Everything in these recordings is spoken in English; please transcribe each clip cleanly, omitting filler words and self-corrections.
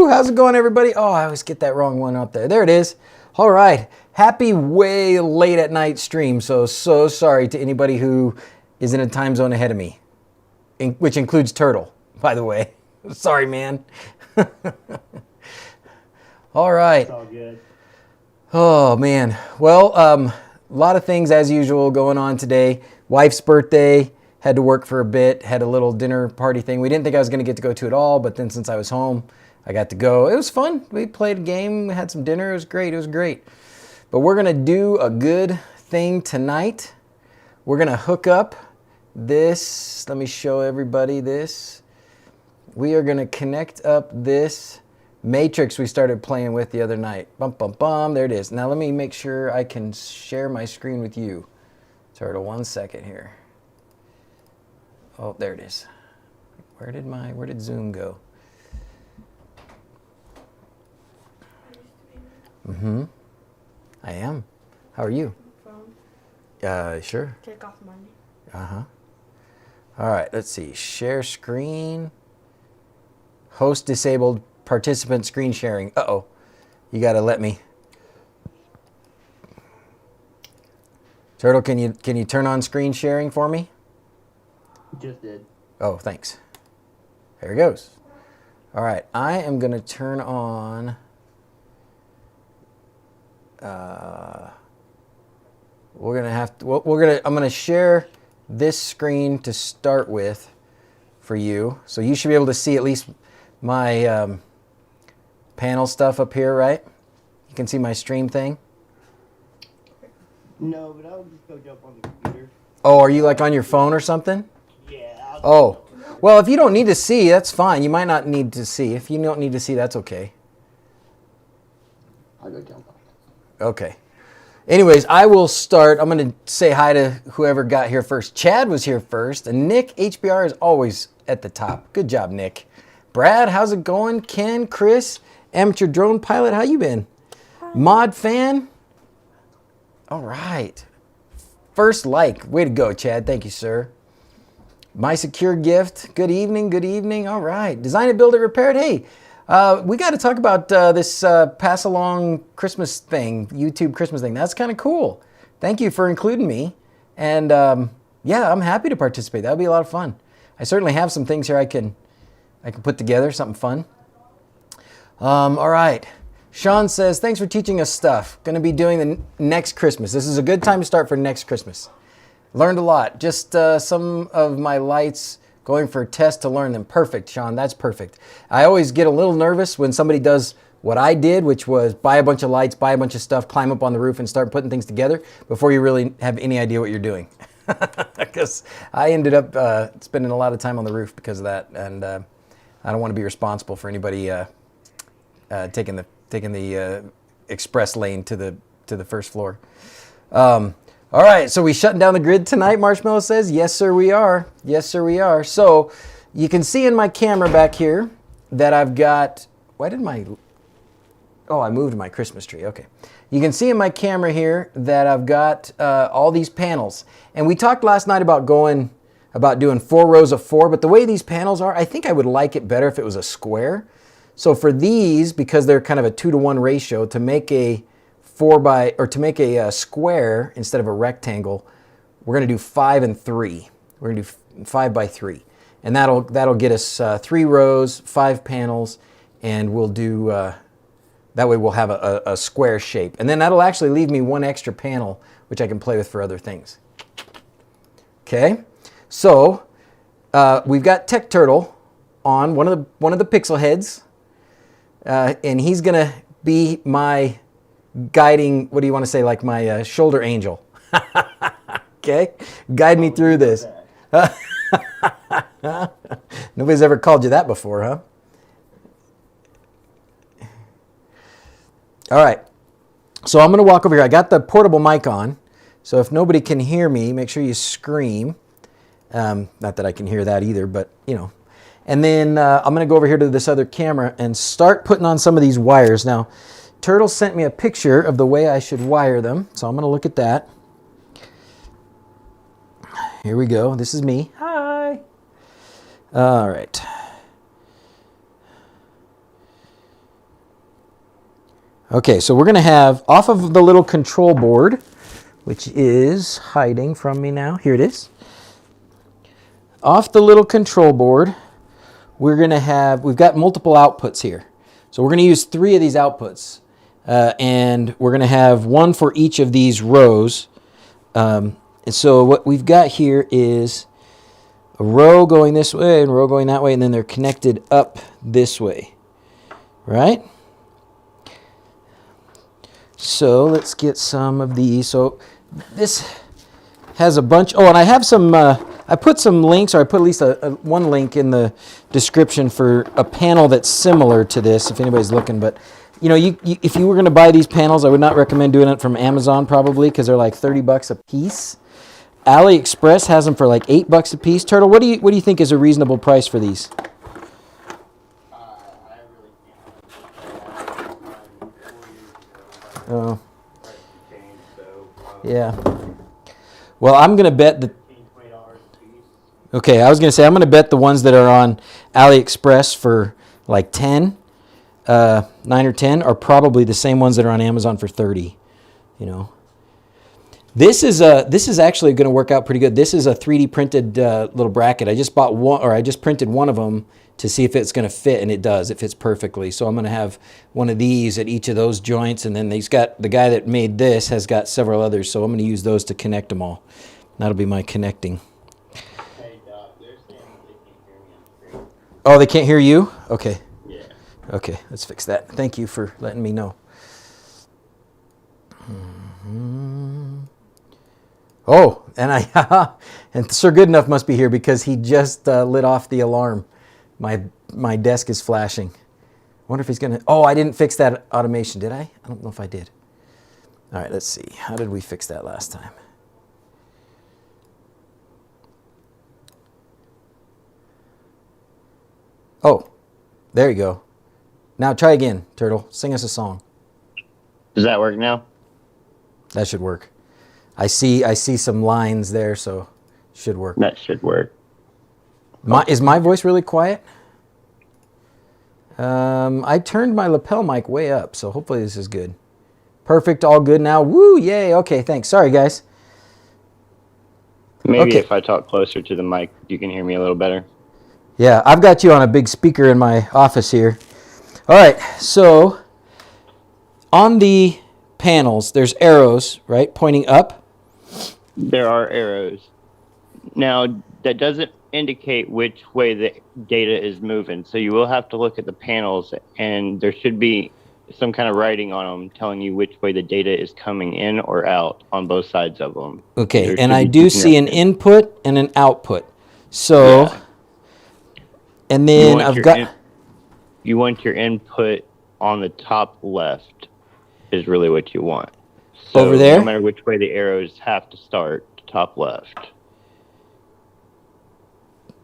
Woo! How's it going, everybody? Oh, I always get that wrong one up there. There it is. All right. Happy way late at night stream. So sorry to anybody who is in a time zone ahead of me, which includes Turtle, by the way. Sorry, man. All right. It's all good. Oh, man. Well, a lot of things as usual going on today. Wife's birthday. Had to work for a bit. Had a little dinner party thing. We didn't think I was going to get to go to it all, but then since I was home, I got to go. It was fun. We played a game, had some dinner. It was great. It was great. But we're going to do a good thing tonight. We're going to hook up this. Let me show everybody this. We are going to connect up this matrix we started playing with the other night. Bum, bum, bum. There it is. Now let me make sure I can share my screen with you. Turtle, 1 second here. Oh, there it is. Where did Zoom go? Mm-hmm. I am. How are you? Phone. Sure. Take off Monday. Uh-huh. All right, let's see. Share screen. Host disabled, participant screen sharing. Uh-oh. You got to let me. Turtle, can you turn on screen sharing for me? Just did. Oh, thanks. There it goes. All right, I am going to turn on I'm going to share this screen to start with for you. So you should be able to see at least my panel stuff up here, right? You can see my stream thing. No, but I'll just go jump on the computer. Oh, are you like on your phone or something? Yeah. Oh, well, if you don't need to see, that's fine. You might not need to see. If you don't need to see, that's okay. I'll go jump on. Okay. Anyways, I will start. I'm going to say hi to whoever got here first. Chad was here first, and Nick, HBR, is always at the top. Good job, Nick. Brad, how's it going? Ken, Chris, amateur drone pilot, how you been? Hi. Mod fan? All right. First like. Way to go, Chad. Thank you, sir. My secure gift. Good evening. Good evening. All right. Design it, build it, repair it. Hey, we got to talk about this pass along Christmas thing, YouTube Christmas thing. That's kind of cool. Thank you for including me. And yeah, I'm happy to participate. That'll be a lot of fun. I certainly have some things here I can put together, something fun. All right. Sean says, thanks for teaching us stuff. Going to be doing the next Christmas. This is a good time to start for next Christmas. Learned a lot. Just some of my lights going for a test to learn them. Perfect, Sean. That's perfect. I always get a little nervous when somebody does what I did, which was buy a bunch of lights, buy a bunch of stuff, climb up on the roof and start putting things together before you really have any idea what you're doing. Because I ended up spending a lot of time on the roof because of that. And I don't want to be responsible for anybody taking the express lane to the first floor. All right, so we shutting down the grid tonight, Marshmallow says. Yes, sir, we are. Yes, sir, we are. So you can see in my camera back here that I've got, I moved my Christmas tree, okay. You can see in my camera here that I've got all these panels. And we talked last night about doing 4 rows of 4, but the way these panels are, I think I would like it better if it was a square. So for these, because they're kind of a 2-to-1 ratio, to make a square instead of a rectangle, we're going to do 5 and 3. We're going to do 5 by 3, and that'll get us 3 rows, 5 panels, and we'll do that way. We'll have a square shape, and then that'll actually leave me 1 extra panel, which I can play with for other things. Okay, so we've got Tech Turtle on one of the pixel heads, and he's going to be my guiding, what do you want to say, like my shoulder angel. Okay? Guide me through this. Nobody's ever called you that before, huh? All right. So I'm going to walk over here. I got the portable mic on. So if nobody can hear me, make sure you scream. Not that I can hear that either, but, you know. And then I'm going to go over here to this other camera and start putting on some of these wires. Now, Turtle sent me a picture of the way I should wire them, so I'm going to look at that. Here we go. This is me. Hi. All right. Okay, so we're going to have off of the little control board, which is hiding from me now. Here it is. Off the little control board, we're going to have, we've got multiple outputs here. So we're going to use 3 of these outputs. And we're going to have one for each of these rows. And so what we've got here is a row going this way and a row going that way, and then they're connected up this way, right? So let's get some of these. So this has a bunch. Oh, and I have some, I put some links, or I put at least one link in the description for a panel that's similar to this, if anybody's looking. But, you know, if you were going to buy these panels, I would not recommend doing it from Amazon probably, because they're like $30 a piece. AliExpress has them for like $8 a piece. Turtle, what do you think is a reasonable price for these? I really can't. Oh. Yeah. Well, I'm going to bet that. Okay, I was going to say I'm going to bet the ones that are on AliExpress for like 10, 9 or 10 are probably the same ones that are on Amazon for 30, you know. This is actually going to work out pretty good. This is a 3D printed little bracket. I just bought one, or I just printed one of them to see if it's going to fit, and it does. It fits perfectly. So I'm going to have one of these at each of those joints, and then the guy that made this has got several others, so I'm going to use those to connect them all. That'll be my connecting. Hey, Doc, they're saying they can't hear me on the screen. Oh, they can't hear you? Okay. Yeah. Okay, let's fix that. Thank you for letting me know. Oh, and and Sir Goodenough must be here because he just lit off the alarm. My desk is flashing. I wonder if he's gonna. Oh, I didn't fix that automation, did I? I don't know if I did. All right, let's see. How did we fix that last time? Oh, there you go. Now try again, Turtle. Sing us a song. Does that work now? That should work. I see some lines there, so it should work. That should work. Is my voice really quiet? I turned my lapel mic way up, so hopefully this is good. Perfect, all good now. Woo, yay. Okay, thanks. Sorry, guys. Maybe Okay. if I talk closer to the mic, you can hear me a little better. Yeah, I've got you on a big speaker in my office here. All right, so on the panels, there's arrows, right, pointing up. There are arrows. Now, that doesn't indicate which way the data is moving, so you will have to look at the panels, and there should be some kind of writing on them telling you which way the data is coming in or out on both sides of them. Okay, There and should I be do some see an connections. input and an output. So, Yeah. and then You want your input on the top left is really what you want. So Over there? no matter which way the arrows have to start, top left.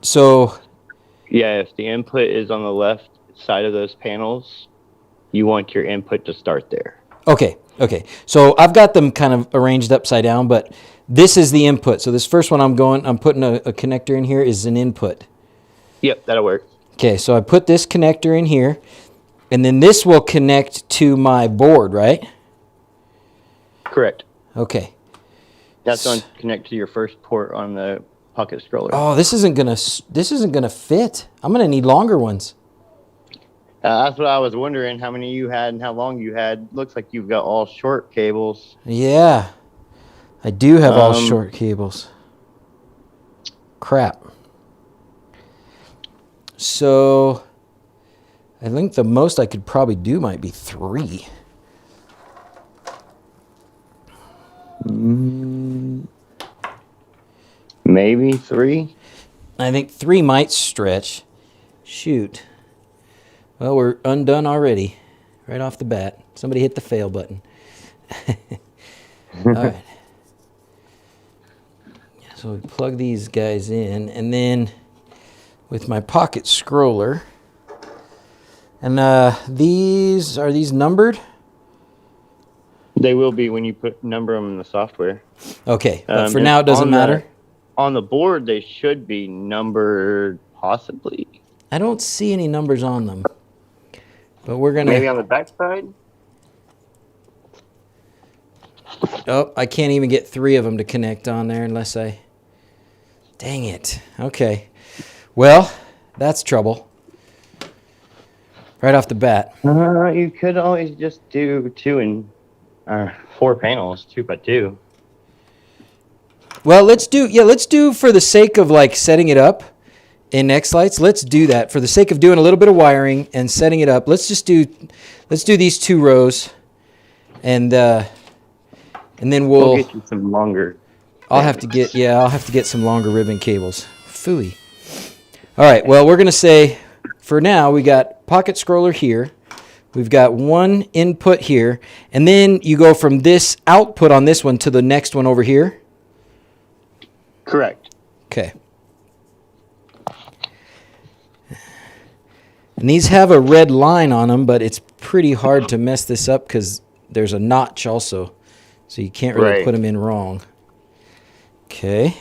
So, Yeah, if the input is on the left side of those panels, you want your input to start there. okay. So I've got them kind of arranged upside down, but this is the input. So this first one I'm putting a connector in here is an input. Yep, that'll work. Okay, so I put this connector in here, and then this will connect to my board, right? Correct. Okay. That's going to connect to your first port on the pocket scroller. Oh, this isn't gonna fit. I'm gonna need longer ones. That's what I was wondering, how many you had and how long you had. Looks like you've got all short cables. Yeah, I do have all short cables. Crap. So, I think the most I could probably do might be 3. Maybe 3. I think 3 might stretch. Shoot. Well, we're undone already, right off the bat. Somebody hit the fail button. All right. So we plug these guys in, and then with my pocket scroller, and are these numbered? They will be when you number them in the software. Okay, but for now it doesn't matter. On the board, they should be numbered, possibly. I don't see any numbers on them, but we're gonna Maybe on the back side? Oh, I can't even get 3 of them to connect on there unless I... Dang it. Okay. Well, that's trouble. Right off the bat. You could always just do 4 panels, 2 by 2. Well, let's do for the sake of like setting it up in xLights, let's do that. For the sake of doing a little bit of wiring and setting it up, let's do these 2 rows, and then we'll get you some longer. I'll have to get some longer ribbon cables. Phooey. All right, well, we're going to say for now we got pocket scroller here. We've got 1 input here, and then you go from this output on this one to the next one over here. Correct. Okay. And these have a red line on them, but it's pretty hard to mess this up because there's a notch also. So you can't really put them in wrong. Okay.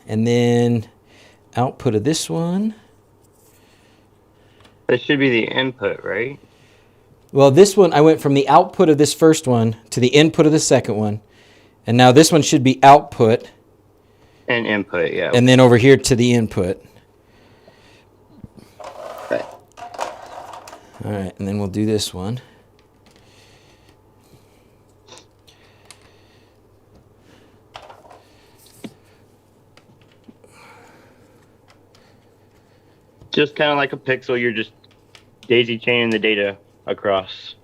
And then output of this one. That should be the input, right? Well, this one, I went from the output of this first one to the input of the second one. And now this one should be output. And input, yeah. And then over here to the input. Right. All right, and then we'll do this one. Just kind of like a pixel, you're just daisy chaining the data across.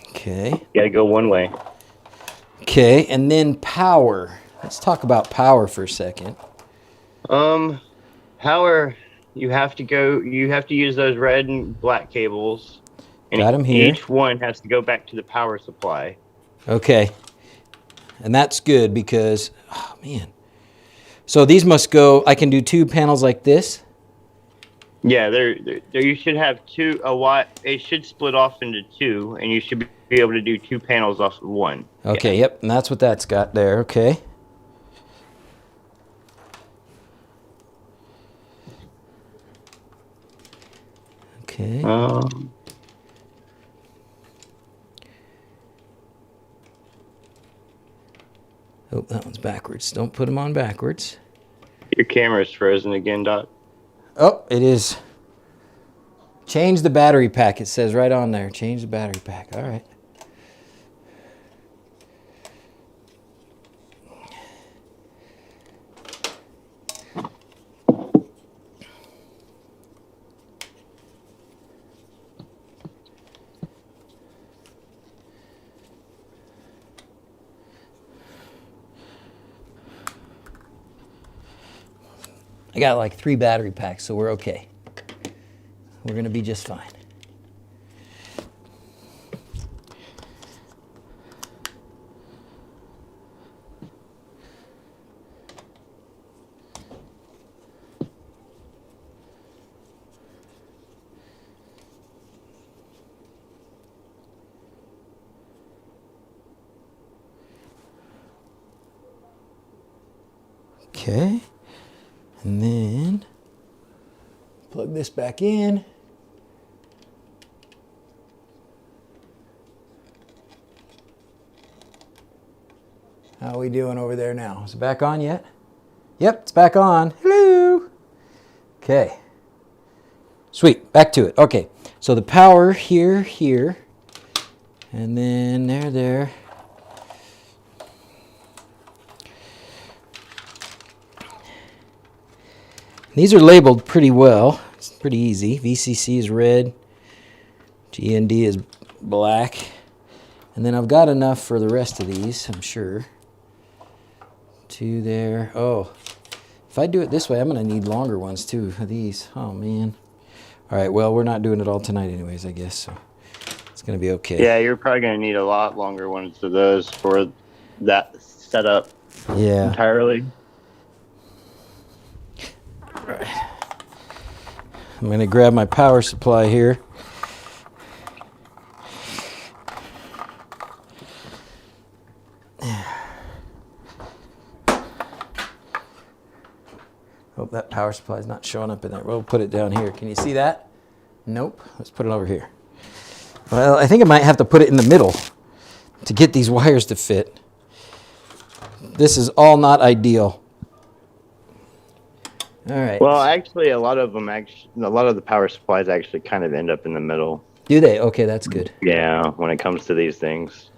Okay. You gotta go one way. Okay, and then power. Let's talk about power for a second. Power, you have to use those red and black cables. And Got 'em here. Each one has to go back to the power supply. Okay. And that's good because, oh man. So these must go, I can do 2 panels like this. Yeah, there you should have 2, it should split off into 2, and you should be able to do 2 panels off of 1. Okay, yeah. Yep, and that's what that's got there, okay. Okay. Oh, that one's backwards. Don't put them on backwards. your camera's frozen again, Doc. Oh, it is. Change the battery pack. It says right on there. Change the battery pack. All right. I got like 3 battery packs, so we're okay. We're going to be just fine. Okay. And then plug this back in. How are we doing over there now? Is it back on yet? Yep, it's back on. Hello. Okay. Sweet, back to it. Okay, so the power here, and then there. These are labeled pretty well. It's pretty easy. VCC is red. GND is black. And then I've got enough for the rest of these, I'm sure. 2 there. Oh, if I do it this way, I'm going to need longer ones too. These. Oh, man. All right, well, we're not doing it all tonight anyways, I guess. So it's going to be okay. Yeah, you're probably going to need a lot longer ones of those for that setup. Yeah. Entirely. Right. I'm going to grab my power supply here. Oh, that power supply is not showing up in there. We'll put it down here. Can you see that? Nope. Let's put it over here. Well, I think I might have to put it in the middle to get these wires to fit. This is all not ideal. All right. Well, actually, a lot of the power supplies actually kind of end up in the middle. Do they? Okay, that's good. Yeah, when it comes to these things.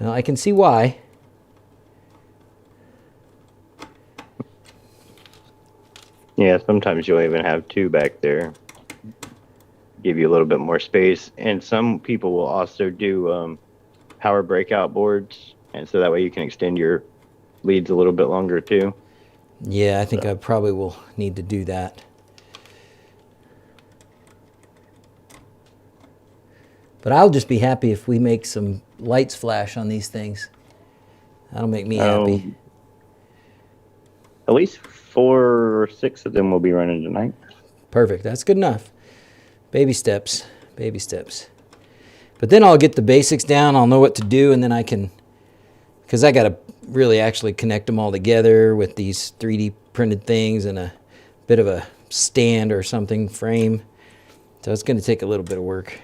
Well, I can see why. Yeah, sometimes you'll even have two back there. Give you a little bit more space. And some people will also do power breakout boards. And so that way you can extend your leads a little bit longer too. Yeah, I think I probably will need to do that. But I'll just be happy if we make some lights flash on these things. That'll make me happy. At least 4 or 6 of them will be running tonight. Perfect. That's good enough. Baby steps. Baby steps. But then I'll get the basics down. I'll know what to do, and then I can... Because I got to really actually connect them all together with these 3D printed things and a bit of a stand or something, frame. So it's going to take a little bit of work.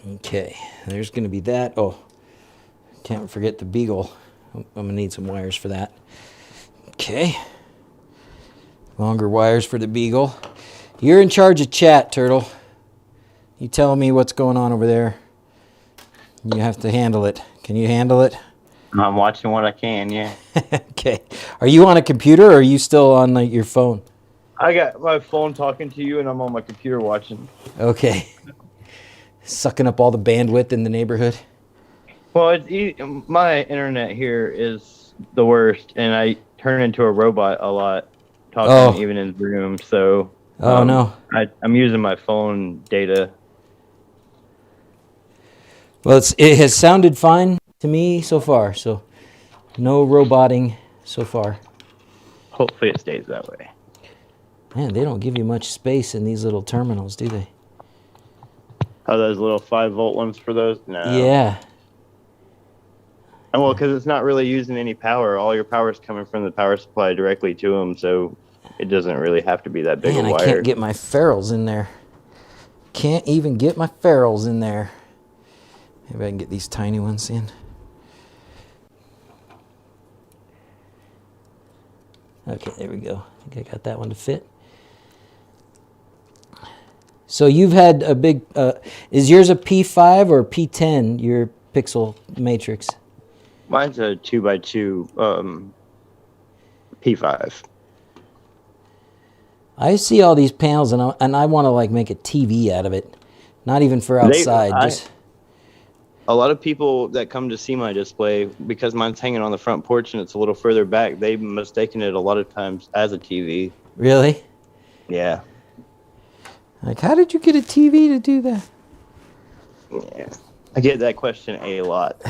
Okay, there's going to be that. Oh, can't forget the beagle. I'm going to need some wires for that. Okay. Longer wires for the beagle. You're in charge of chat, Turtle. You tell me what's going on over there. You have to handle it. Can you handle it? I'm watching what I can, yeah. Okay. Are you on a computer or are you still on your phone? I got my phone talking to you, and I'm on my computer watching. Okay. Sucking up all the bandwidth in the neighborhood. Well, my internet here is the worst, and I turn into a robot a lot, talking even in the room. So, no. I'm using my phone data. Well, it has sounded fine to me so far, so no roboting so far. Hopefully it stays that way. Man, they don't give you much space in these little terminals, do they? Oh, those little 5-volt ones for those? No. Yeah. And well, because it's not really using any power. All your power is coming from the power supply directly to them, so it doesn't really have to be that big a wire. I can't get my ferrules in there. Can't even get my ferrules in there. Maybe I can get these tiny ones in. Okay, there we go. I think I got that one to fit. So you've had a big... is yours a P5 or P10, your pixel matrix? Mine's a 2x2 P5. I see all these panels, and I want to like make a TV out of it. Not even for outside. A lot of people that come to see my display, because mine's hanging on the front porch and it's a little further back, they've mistaken it a lot of times as a TV. Really? Yeah. Like, how did you get a TV to do that? Yeah. I get that question a lot.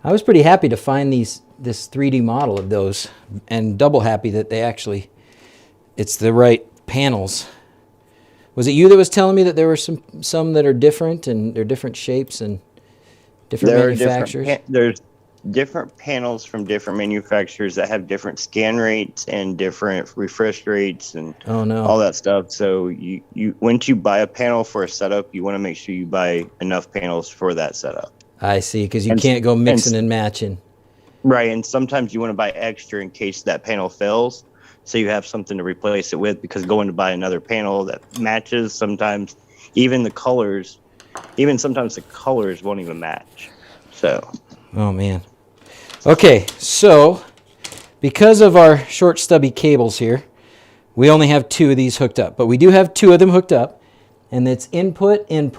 I was pretty happy to find this 3D model of those, and double happy that it's the right panels. Was it you that was telling me that there were some that are different, and they're different shapes and different manufacturers? There's different panels from different manufacturers that have different scan rates and different refresh rates and all that stuff. So you once you buy a panel for a setup, you want to make sure you buy enough panels for that setup. I see, because you can't go mixing and matching. Right, and sometimes you want to buy extra in case that panel fails, so you have something to replace it with, because going to buy another panel that matches, sometimes sometimes the colors won't even match. So. Oh, man. Okay, so because of our short stubby cables here, we only have 2 of these hooked up, but we do have 2 of them hooked up, and it's input, and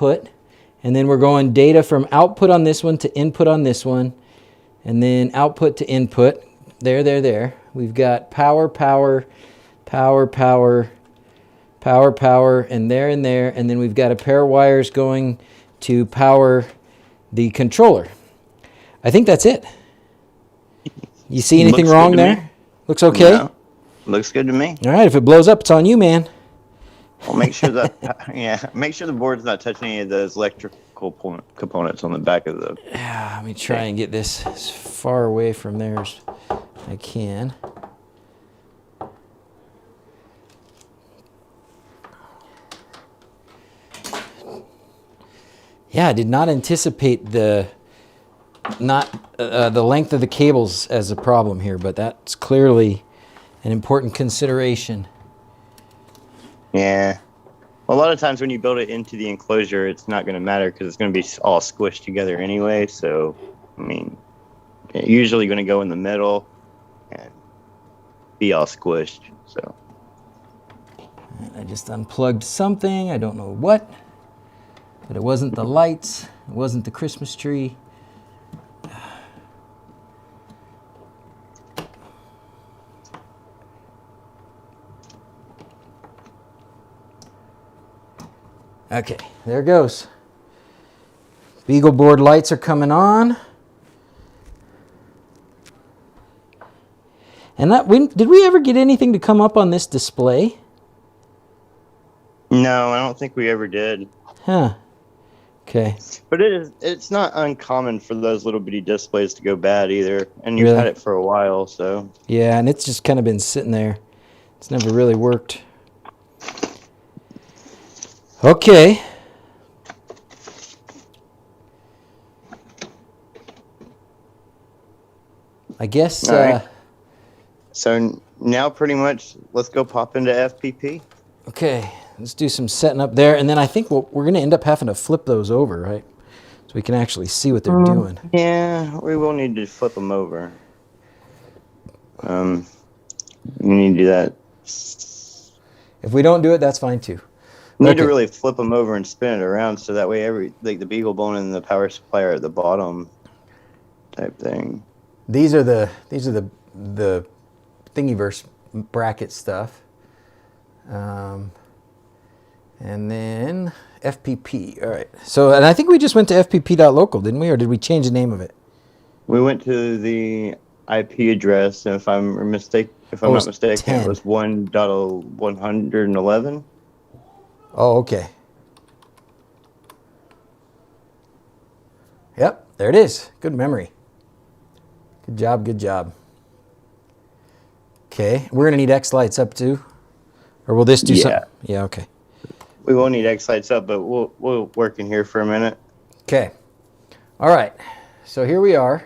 then we're going data from output on this one to input on this one, and then output to input. There. We've got power, and there, and then we've got a pair of wires going to power the controller. I think that's it. You see anything wrong there? Looks okay? No. Looks good to me. All right, if it blows up, it's on you, man. Well, make sure that make sure the board's not touching any of those electrical components on the back of the. Yeah, let me try and get this as far away from there as I can. Yeah, I did not anticipate the length of the cables as a problem here, but that's clearly an important consideration. Yeah. A lot of times when you build it into the enclosure, it's not going to matter because it's going to be all squished together anyway. So, I mean, it's usually going to go in the middle and be all squished. So, I just unplugged something. I don't know what, but it wasn't the lights. It wasn't the Christmas tree. Okay, there it goes. Beagle board lights are coming on. And did we ever get anything to come up on this display? no, I don't think we ever did. Huh. Okay. But it's not uncommon for those little bitty displays to go bad either. And you've Really? had it for a while, so. Yeah, and it's just kind of been sitting there. It's never really worked. Okay. I guess. All right. So now pretty much let's go pop into FPP. Okay, let's do some setting up there, and then I think we're going to end up having to flip those over, right? So we can actually see what they're doing. Yeah, we will need to flip them over. You need to do that. If we don't do it, that's fine too. You need Okay. to really flip them over and spin it around so that way the beagle bone and the power supply are at the bottom type thing. These are the Thingiverse bracket stuff. And then FPP. All right. So, and I think we just went to fpp.local, didn't we? Or did we change the name of it? We went to the IP address, and if I'm not mistaken, 10. it was 1.111. Oh, okay. Yep, there it is. Good memory. Good job, good job. Okay, we're going to need xLights up too. Or will this do something? Yeah, okay. We will need xLights up, but we'll work in here for a minute. Okay. All right. So here we are.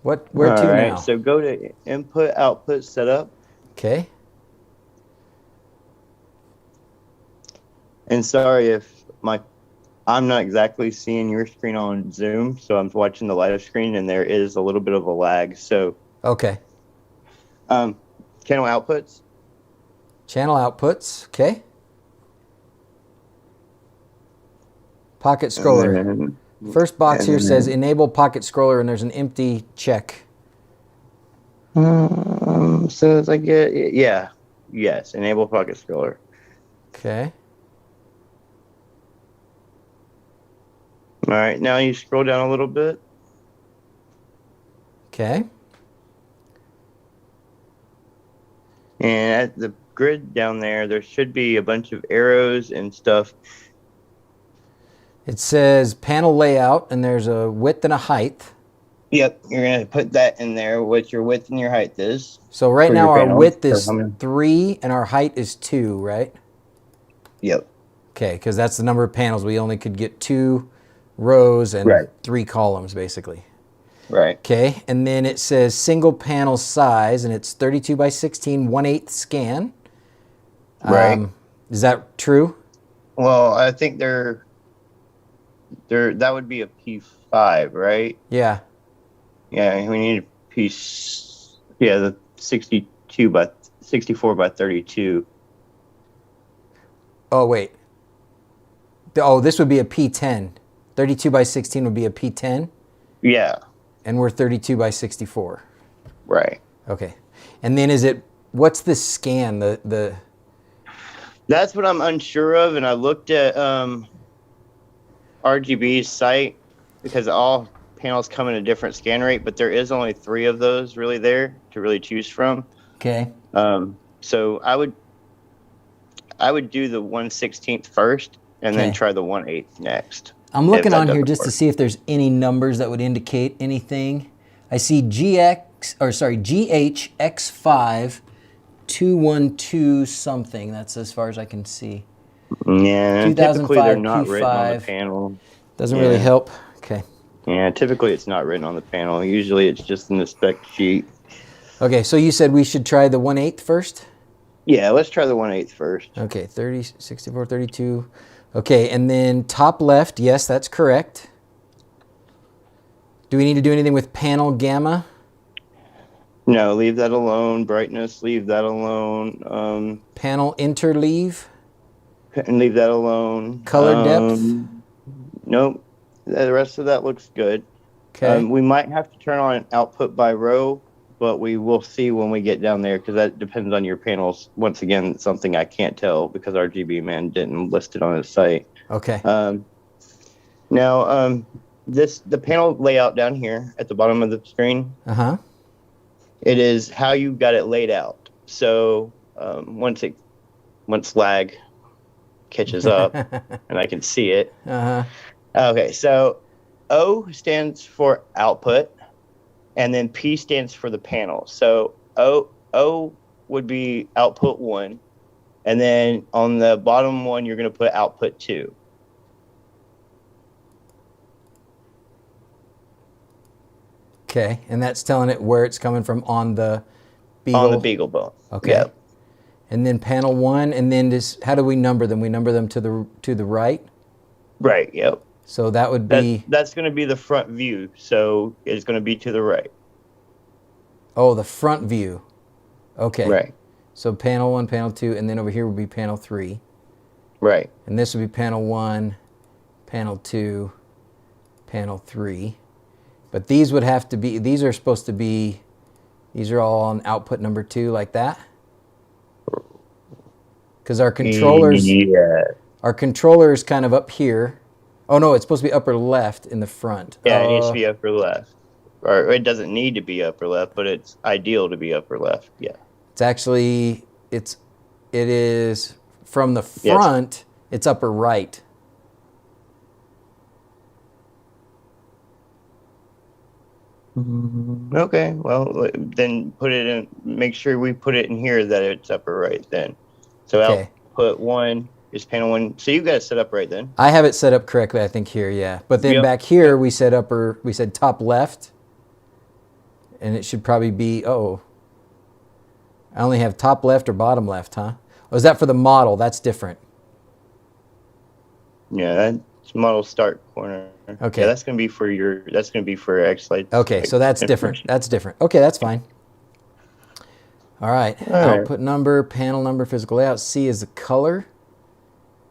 Where to now? So go to input, output, setup. Okay. And sorry if I'm not exactly seeing your screen on Zoom, so I'm watching the live screen, and there is a little bit of a lag. So, Okay. channel outputs. Channel outputs. Okay. Pocket scroller. And First box here then- says enable pocket scroller, and there's an empty check. so as I get, yes, enable pocket scroller. Okay. All right, now you scroll down a little bit. Okay. And at the grid down there should be a bunch of arrows and stuff. It says panel layout, and there's a width and a height. Yep, you're going to put that in there, what your width and your height is. So right For now your our panels, width or is how many? 3 and our height is 2, right? Yep. Okay, because that's the number of panels. We only could get 2 rows and Right. 3 columns, basically. Right. Okay, and then it says single panel size, and it's 32 by 16, 1/8 scan. Right. Is that true? Well, I think that would be a P5, right? Yeah. Yeah, we need a piece. Yeah, the 64 by 32. Oh, wait. Oh, this would be a P10. 32 by 16 would be a P10, Yeah, and we're 32 by 64. right. Okay. And then what's the scan? The That's what I'm unsure of, and I looked at RGB's site because all panels come in a different scan rate, but there is only 3 of those really there to really choose from. Okay. So I would do the 1/16 first, and then Okay. try the 1/8 next. I'm if looking that on here doesn't just to work. see if there's any numbers that would indicate anything. I see GHX5 212 something. That's as far as I can see. Yeah, typically they're 2005 not written on the P5. panel. Doesn't really Yeah. help. Okay. Yeah, typically it's not written on the panel. Usually it's just in the spec sheet. Okay, so you said we should try the 1/8 first? Yeah, let's try the 1/8 first. Okay, 30, 64, 32. Okay, and then top left, yes, that's correct. Do we need to do anything with panel gamma? No, leave that alone. Brightness, leave that alone. Panel interleave? And leave that alone. Color depth? Nope. The rest of that looks good. Okay. We might have to turn on output by row, but we will see when we get down there because that depends on your panels. Once again, it's something I can't tell because our GB man didn't list it on his site. Okay. Now, the panel layout down here at the bottom of the screen, Uh-huh. it is how you got it laid out. So once lag catches up and I can see it. Uh-huh. Okay, so O stands for output, and then P stands for the panel. So O would be output 1, and then on the bottom one you're going to put output 2. Okay, and that's telling it where it's coming from on the beagle. On the beagle bone. Okay. Yep. And then panel 1, and then how do we number them? We number them to the right. Right. Yep. So that would be That's going to be the front view. So it's going to be to the right. the front view. Okay. Right. So panel 1, panel 2, and then over here would be panel 3. Right. And this would be panel 1, panel 2, panel 3. But these would have to be, these are supposed to be, these are all on output number 2 like that? Because our controllers, our controller is kind of up here. Oh no, it's supposed to be upper left in the front. Yeah, it needs to be upper left. Or it doesn't need to be upper left, but it's ideal to be upper left. Yeah. It's actually, it is from the front, it's upper right. Okay, well, then put it in, make sure we put it in here that it's upper right then. So Okay. output 1 is panel 1. So you got it set up right then. I have it set up correctly, I think here, yeah. But then Yep. back here, we said top left. And it should probably be, I only have top left or bottom left, huh? Oh, is that for the model? That's different. Yeah, that's model start corner. Okay. Yeah, that's going to be for xLights. Okay, so that's different. That's different. Okay, that's fine. All right. All right. Output number, panel number, physical layout. C is the color.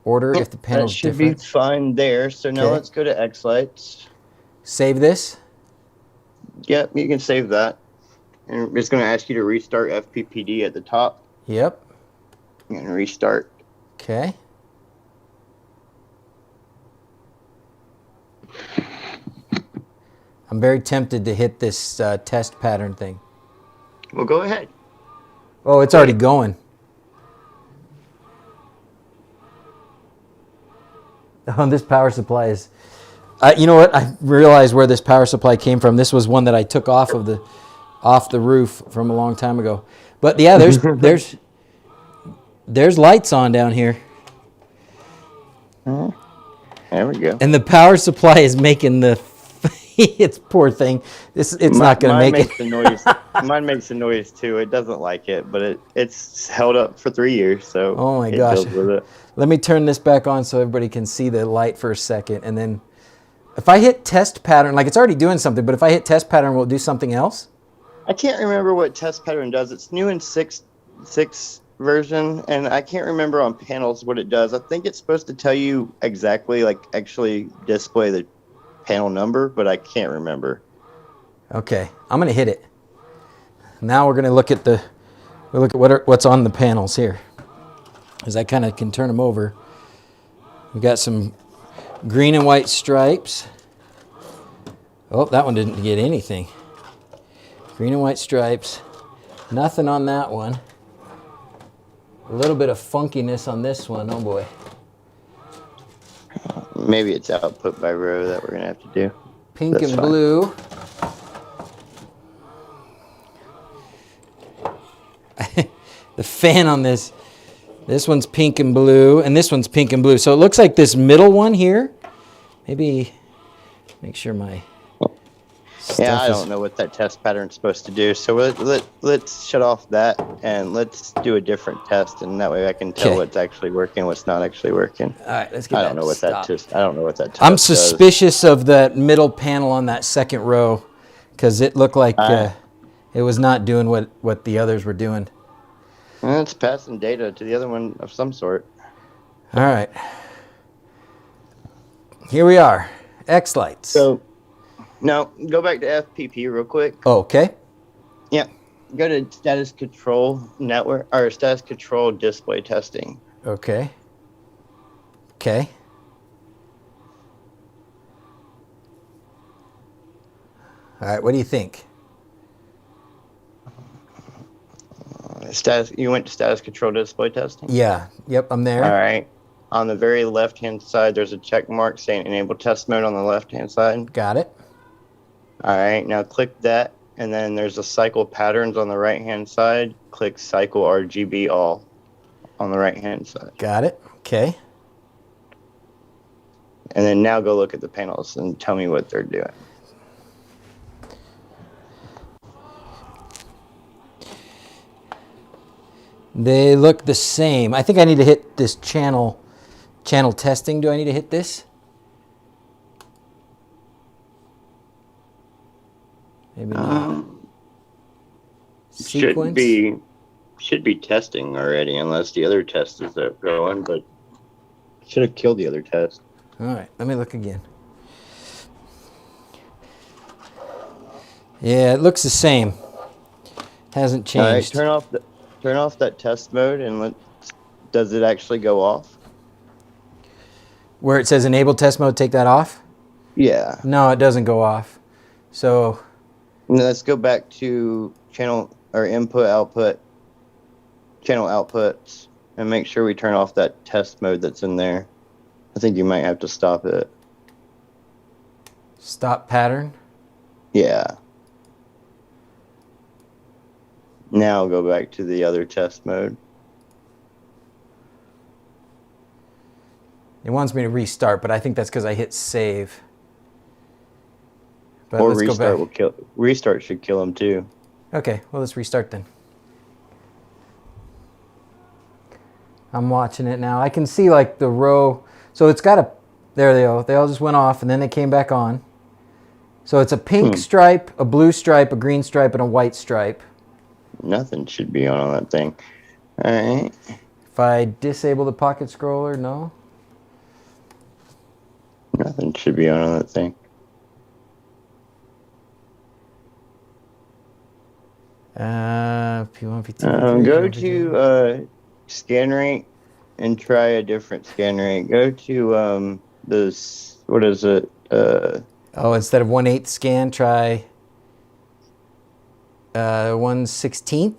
Order if the That panel's should different. be fine there. So now Okay. let's go to xLights. Save this. Yep, you can save that. And it's going to ask you to restart FPPD at the top. Yep. And restart. Okay. I'm very tempted to hit this test pattern thing. Well, go ahead. Oh, it's already going. Oh, this power supply is... you know what? I realized where this power supply came from. This was one that I took off the roof from a long time ago. But yeah, there's lights on down here. There we go. And the power supply is making the... it's poor thing. It's not going to make it. The noise. Mine makes the noise too. It doesn't like it, but it's held up for 3 years. So Oh my it gosh. deals with it. Let me turn this back on so everybody can see the light for a second. And then if I hit test pattern, like it's already doing something, but if I hit test pattern, will it do something else? I can't remember what test pattern does. It's new in 6 version, and I can't remember on panels what it does. I think it's supposed to tell you exactly, like actually display the panel number, but I can't remember. Okay, I'm going to hit it. Now we're going to look at what's on the panels here. Because I kind of can turn them over. We've got some green and white stripes. Oh, that one didn't get anything. Green and white stripes. Nothing on that one. A little bit of funkiness on this one. Oh boy. Maybe it's output by row that we're going to have to do. Pink That's and fine. blue. The fan on this one's pink and blue, and this one's pink and blue. So it looks like this middle one here, maybe make sure my Yeah, stuff I don't know what that test pattern's supposed to do. So let's shut off that and let's do a different test, and that way I can tell Okay. what's actually working, what's not actually working. All right, let's get I that don't know what stopped. I don't know what that test I'm does. suspicious of that middle panel on that second row because it looked like it was not doing what the others were doing. It's passing data to the other one of some sort. All right. Here we are. xLights. So now go back to FPP real quick. Okay. Yeah. Go to status control network or status control display testing. Okay. Okay. All right, what do you think? You went to status control display testing? Yeah. Yep, I'm there. All right. On the very left-hand side, there's a check mark saying enable test mode on the left-hand side. Got it. All right. Now click that, and then there's a cycle patterns on the right-hand side. Click cycle RGB all on the right-hand side. Got it. Okay. And then now go look at the panels and tell me what they're doing. They look the same. I think I need to hit this channel testing. Do I need to hit this? Maybe not. Sequence. Should be testing already, unless the other test is going, but should have killed the other test. All right, let me look again. Yeah, it looks the same. Hasn't changed. All right, turn off that test mode and does it actually go off? Where it says enable test mode, take that off? Yeah. No, it doesn't go off. So Now let's go back to channel or input output, channel outputs, and make sure we turn off that test mode that's in there. I think you might have to stop it. stop pattern. Yeah. Now go back to the other test mode. It wants me to restart, but I think that's because I hit save. But Or let's restart go back. Restart should kill them too. Okay, well, let's restart then. I'm watching it now. I can see like the row. So it's got a, there they go. They all just went off and then they came back on. So it's a pink stripe, a blue stripe, a green stripe, and a white stripe. Nothing should be on that thing. All right. If I disable the pocket scroller, no. Nothing should be on that thing. P1, P2, Go to scan rate and try a different scan rate. Go to this. What is it? oh, instead of 1/8 scan, try 1/16.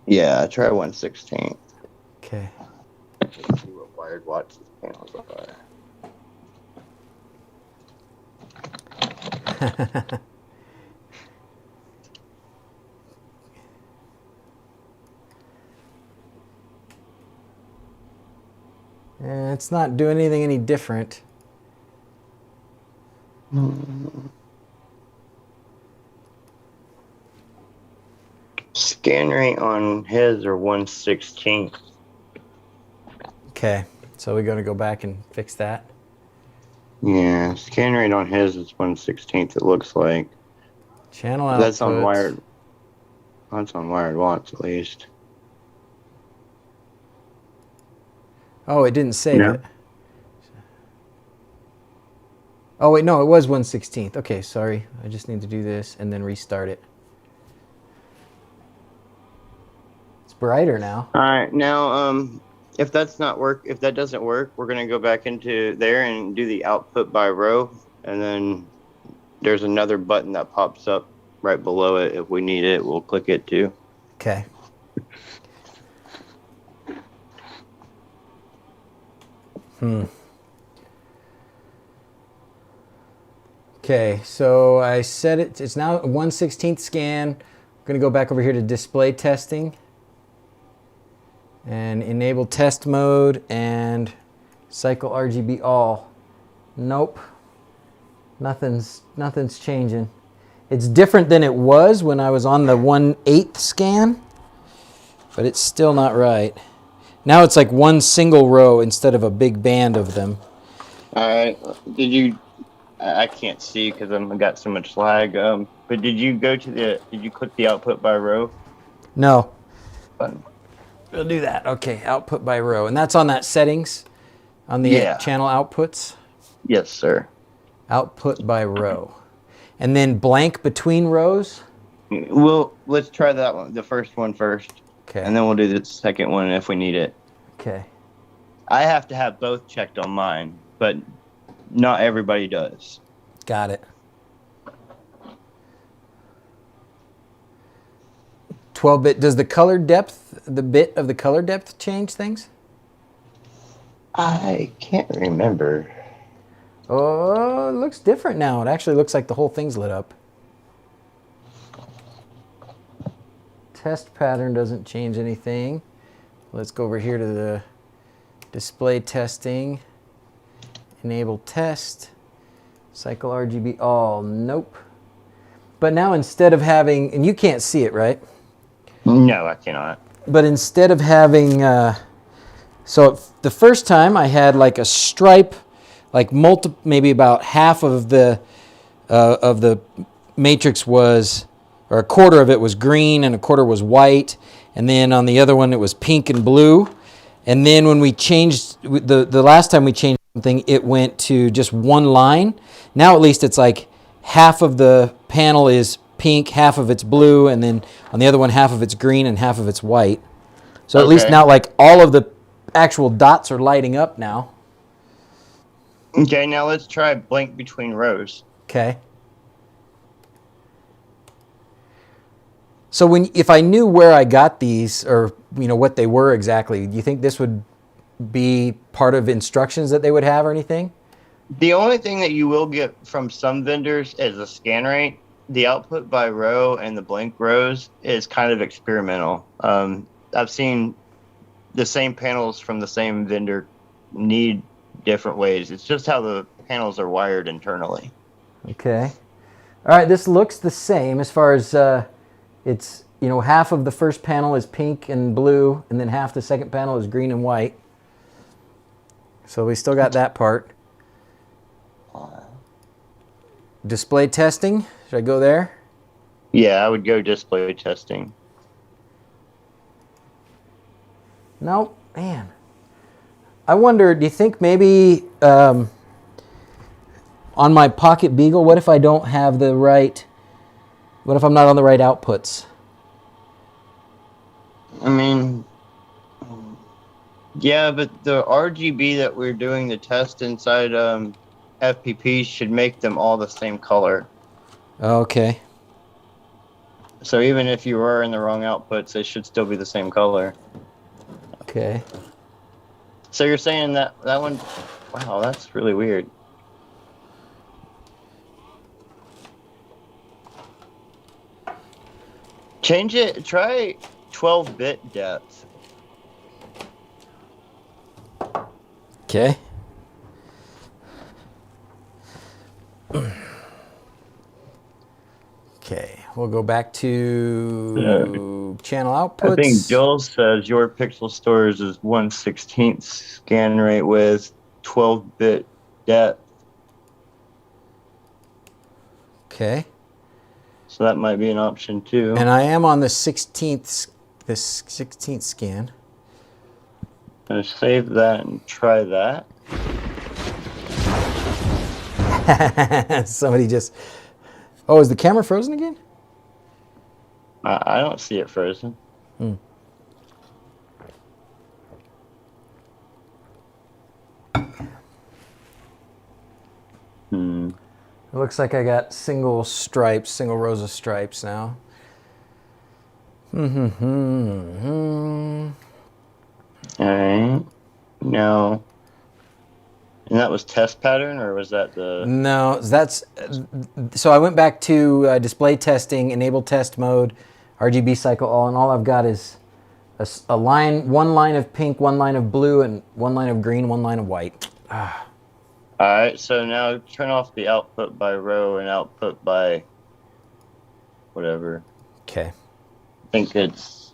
Yeah, try 1/16. Okay. See what wired watts this panels are. It's not doing anything any different. Scan rate on his are 1/16. Okay, so we're going to go back and fix that. Yeah, scan rate on his is 1/16. It looks like Channel outputs. that's on wired. That's on wired watts at least. Oh, it didn't save No. it. Oh, wait, no, it was 1/16. Okay, sorry. I just need to do this and then restart it. It's brighter now. All right, now if that doesn't work, we're gonna go back into there and do the output by row, and then there's another button that pops up right below it. If we need it, we'll click it too. Okay. Okay, so I set it, it's now a 1/16 scan. I'm gonna go back over here to display testing and enable test mode and cycle RGB all. Nope, nothing's changing. It's different than it was when I was on the 1/8 scan, but it's still not right. Now it's like one single row instead of a big band of them. All right. Did you? I can't see because I've got so much lag. But did you go to the? Did you click the output by row No, button? we'll do that. Okay, output by row. And that's on that settings, on the Yeah. channel outputs. Yes, sir. Output by row. And then blank between rows. Let's try that one, the first one first, Okay. and then we'll do the second one if we need it. Okay. I have to have both checked on mine, but not everybody does. Got it. 12-bit. Does the color depth, the bit of the color depth change things? I can't remember. Oh, it looks different now. It actually looks like the whole thing's lit up. Test pattern doesn't change anything. Let's go over here to the display testing. Enable test. Cycle RGB all. Nope. But now instead of having, and you can't see it, right? No, I cannot. But instead of having, so the first time I had like a stripe, like maybe about half of the matrix was, or a quarter of it was green and a quarter was white, and then on the other one it was pink and blue. And then when we changed, the last time we changed something, it went to just one line. Now at least it's like half of the panel is pink, half of it's blue, and then on the other one half of it's green and half of it's white. So at least now like all of the actual dots are lighting up now. Okay, now let's try blank between rows. Okay. So if I knew where I got these, or what they were exactly, do you think this would be part of instructions that they would have or anything? The only thing that you will get from some vendors is a scan rate. The output by row and the blank rows is kind of experimental. I've seen the same panels from the same vendor need different ways. It's just how the panels are wired internally. Okay. All right, this looks the same as far as it's, half of the first panel is pink and blue, and then half the second panel is green and white. So we still got that part. Display testing, should I go there? Yeah, I would go display testing. Nope, man. I wonder, do you think maybe on my Pocket Beagle, what if I don't have the right, what if I'm not on the right outputs? I mean, yeah, but the RGB that we're doing the test inside FPP should make them all the same color. Okay. So even if you were in the wrong outputs, they should still be the same color. Okay. So you're saying that one, wow, that's really weird. Change it, try 12-bit depth. Okay. Okay, we'll go back to channel outputs. I think Joel says your pixel stores is 1/16 scan rate with 12-bit depth. Okay. So that might be an option too. And I am on the 16th scan. I'm gonna save that and try that. Somebody just... Oh, is the camera frozen again? I don't see it frozen. Hmm. Hmm. It looks like I got single rows of stripes now. All right. Now, And that was test pattern, or was that the? No, so I went back to display testing, enable test mode, RGB cycle all, and all I've got is a line, one line of pink, one line of blue, and one line of green, one line of white. All right. So now turn off the output by row and output by whatever. Okay. I think it's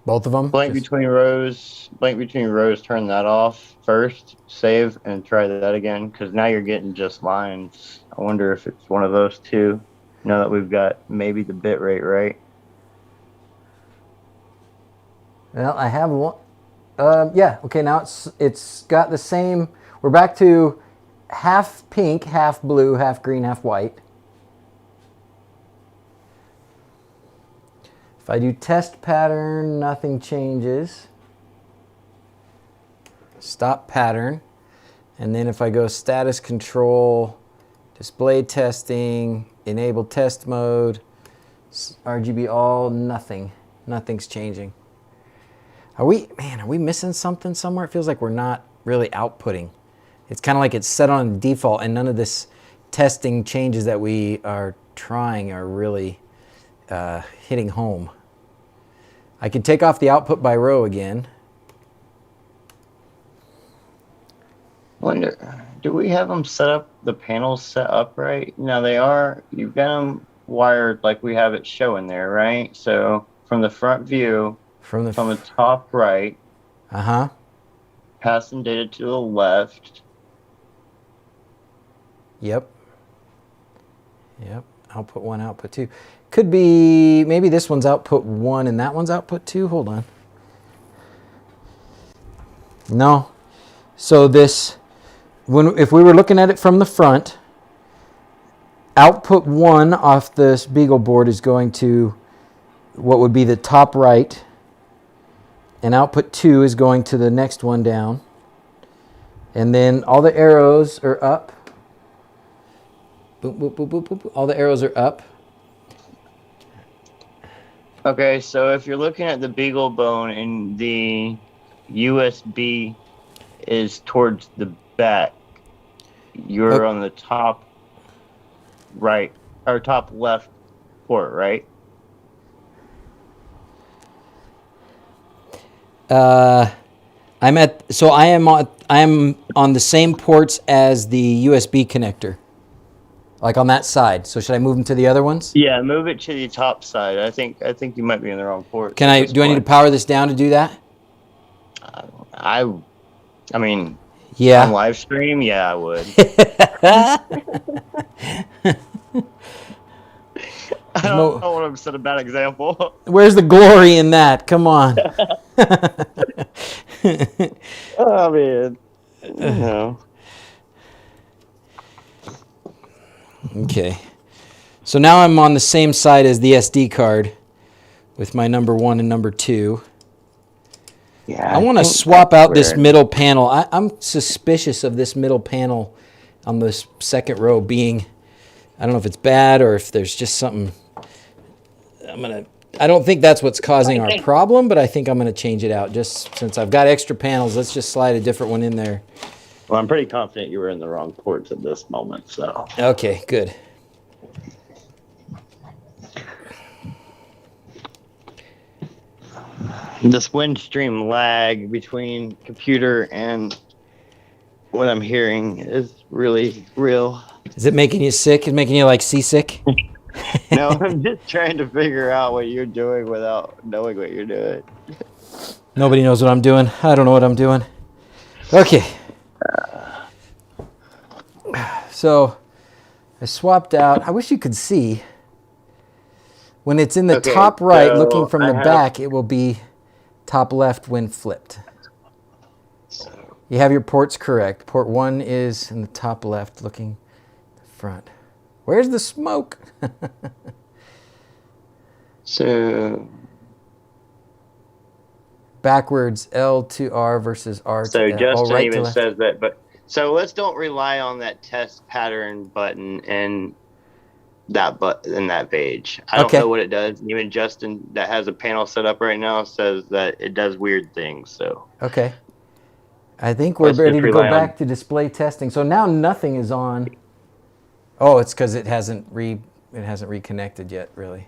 Both of them? blank between rows. Blank between rows. Turn that off first. Save and try that again, because now you're getting just lines. I wonder if it's one of those two. Now that we've got maybe the bit rate right. Well, I have one. Yeah, okay, now it's got the same. We're back to half pink, half blue, half green, half white. If I do test pattern, nothing changes. Stop pattern. And then if I go status control, display testing, enable test mode, RGB all, nothing's changing. Are we missing something somewhere? It feels like we're not really outputting. It's kind of like it's set on default, and none of this testing changes that we are trying are really hitting home. I could take off the output by row again. Wonder, do we have them set up, the panels set up right? Now they are, you've got them wired like we have it showing there, right? So from the front view, from the top right, passing data to the left. Yep. Output 1, output 2. Could be, maybe this one's output 1 and that one's output 2. Hold on. No. So this, if we were looking at it from the front, output 1 off this Beagle board is going to what would be the top right, and output 2 is going to the next one down. And then all the arrows are up. Boop, boop, boop, boop, boop. All the arrows are up. Okay, so if you're looking at the Beagle bone and the USB is towards the back, you're on the top right, or top left port, right? I am on the same ports as the USB connector, like on that side. So should I move them to the other ones? Yeah, move it to the top side. I think you might be in the wrong port. Do I need to power this down to do that? I mean, yeah. On live stream, yeah, I would. I don't want to set a bad example. Where's the glory in that? Come on. Oh man. No. Okay. So now I'm on the same side as the SD card with my number 1 and number 2. Yeah. I want to swap out this middle panel. I'm suspicious of this middle panel on this second row being, I don't know if it's bad or if there's just something. I don't think that's what's causing our problem, but I think I'm going to change it out just since I've got extra panels. Let's just slide a different one in there. Well, I'm pretty confident you were in the wrong ports at this moment, so. Okay, good. This Windstream lag between computer and what I'm hearing is really real. Is it making you sick? Is it making you like seasick? No, I'm just trying to figure out what you're doing without knowing what you're doing. Nobody knows what I'm doing. I don't know what I'm doing. Okay. So I swapped out. I wish you could see. When it's in the top right, so looking from the back, it will be top left when flipped. You have your ports correct. Port 1 is in the top left, looking the front. Where's the smoke? So backwards, L to R versus R to L. So Justin even says that, but so let's don't rely on that test pattern button and that page. I don't know what it does. Even Justin, that has a panel set up right now, says that it does weird things. So okay. I think we're Let's ready just to go rely on- back to display testing. So now nothing is on. Oh, it's because it hasn't reconnected yet, really.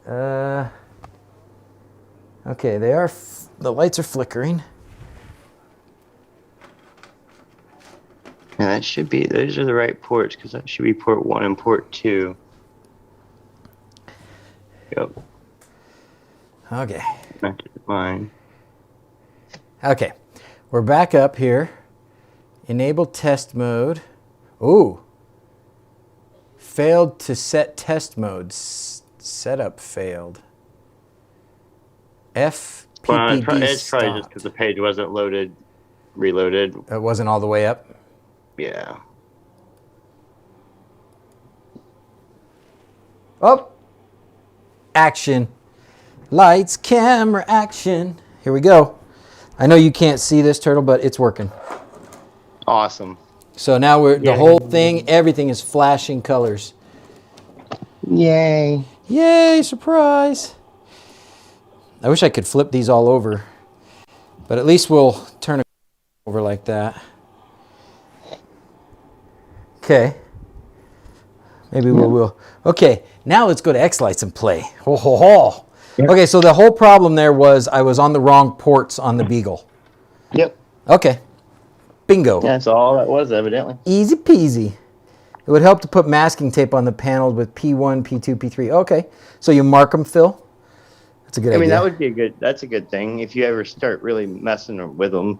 Okay, the lights are flickering. Yeah, that should be. Those are the right ports because that should be port 1 and port 2. Yep. Okay. Connected to mine. Okay, we're back up here. Enable test mode. Ooh. Failed to set test mode. Setup failed. FPPD It's probably just because stopped. the page wasn't reloaded. It wasn't all the way up. Yeah. Oh. Action. Lights, camera, action. Here we go. I know you can't see this, Turtle, but it's working. Awesome. So now the whole thing, everything is flashing colors. Yay. Yay, surprise. I wish I could flip these all over, but at least we'll turn it over like that. Okay. Maybe we will. Okay, now let's go to xLights and play. Ho, ho, ho. Yep. Okay, so the whole problem there was I was on the wrong ports on the Beagle. Yep. Okay. Bingo. That's all that was, evidently. Easy peasy. It would help to put masking tape on the panels with P1, P2, P3. Okay, so you mark them, Phil? That's a good idea. I mean, that's a good thing. If you ever start really messing with them.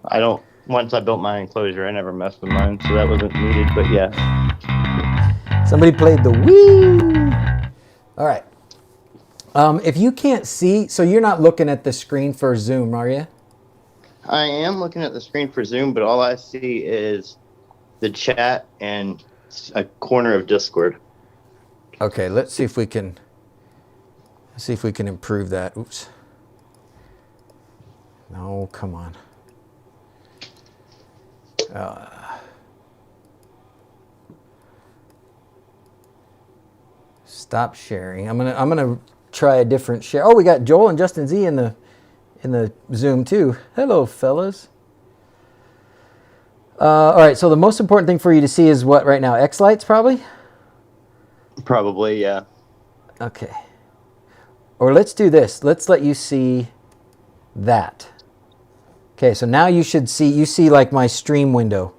Once I built my enclosure, I never messed with mine, so that wasn't needed, but yeah. Somebody played the Wii. All right. If you can't see, so you're not looking at the screen for Zoom, are you? I am looking at the screen for Zoom, but all I see is the chat and a corner of Discord. Okay, let's see if we can improve that. Oops. No, come on. Stop sharing. I'm gonna try a different share. Oh, we got Joel and Justin Z in the Zoom too. Hello, fellas. All right. So the most important thing for you to see is what right now? xLights, probably. Probably, yeah. Okay. Or let's do this. Let's let you see that. Okay. So now you should see. You see like my stream window.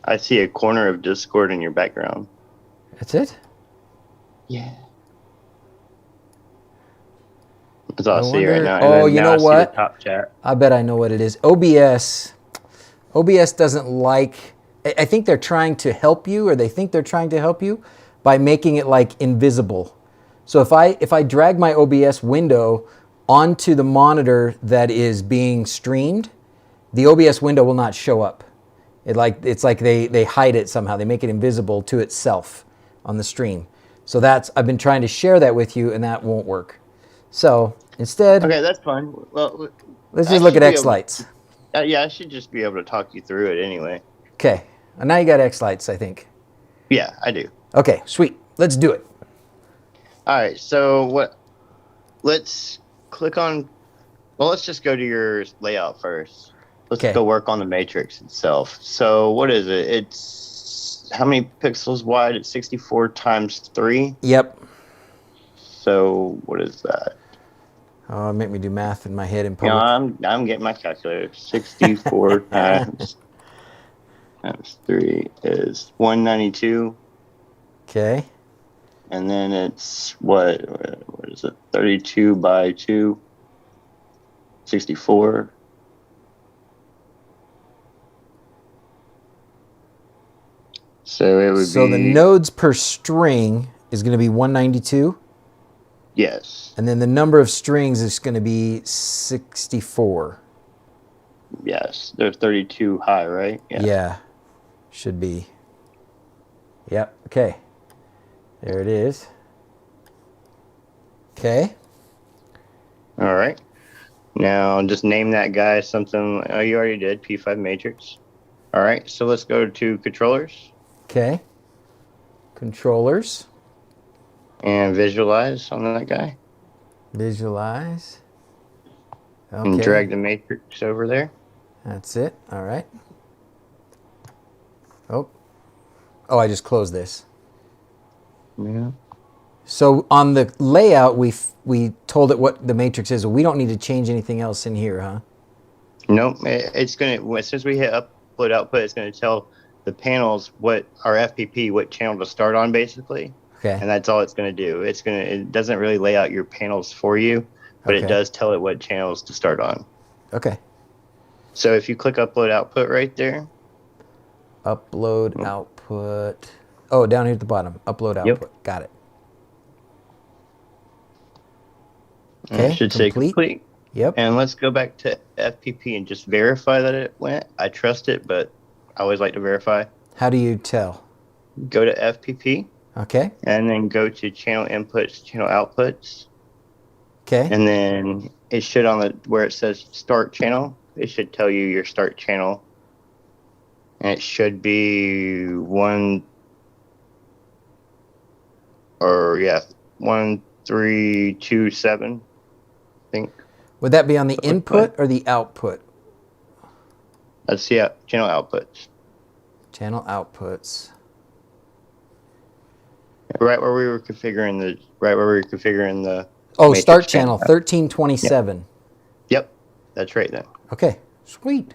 I see a corner of Discord in your background. That's it. Yeah. That's all I I see right wonder- now. oh, And then you now know I see what? the top chat. I bet I know what it is. OBS doesn't like. I think they're trying to help you, or they think they're trying to help you by making it like invisible. So if I drag my OBS window onto the monitor that is being streamed, the OBS window will not show up. It's like they hide it somehow. They make it invisible to itself on the stream. So I've been trying to share that with you, and that won't work. So instead, Okay, that's fine. Well, let's just look at xLights. Yeah, I should just be able to talk you through it anyway. Okay, and now you got xLights, I think. Yeah, I do. Okay, sweet. Let's do it. All right, so let's click on, let's just go to your layout first. Let's Okay. go work on the matrix itself. So what is it? It's how many pixels wide? It's 64 times 3. Yep. So what is that? Oh, make me do math in my head in You know, public. I'm getting my calculator. 64 times 3 is 192. Okay. And then it's what is it? 32 by 2. 64. So it would be. So the nodes per string is going to be 192. Yes. And then the number of strings is going to be 64. Yes. They're 32 high, right? Yeah. Should be. Yep. Okay. There it is. Okay. All right. Now just name that guy something. Oh, you already did. P5 matrix. All right. So let's go to controllers. Okay. Controllers. And visualize on that guy. Visualize. And Okay. drag the matrix over there. That's it. All right. Oh, I just closed this. Yeah. So on the layout, we told it what the matrix is. We don't need to change anything else in here, huh? Nope. It's going to, as soon as we hit upload output, it's going to tell the panels what our FPP, what channel to start on, basically. Okay. And that's all it's going to do. It doesn't really lay out your panels for you, but Okay. it does tell it what channels to start on. Okay. So if you click upload output right there. Upload output. Oh, down here at the bottom. Upload output. Yep. Got it. Okay. It should say complete. Yep. And let's go back to FPP and just verify that it went. I trust it, but I always like to verify. How do you tell? Go to FPP. Okay. And then go to channel inputs, channel outputs. Okay. And then it should, on the where it says start channel, it should tell you your start channel. And it should be 1327, I think. Would that be on the input or the output? That's channel outputs. Channel outputs. Right where we were configuring the Oh, matrix start channel 1327. Yep. That's right then. Okay. Sweet.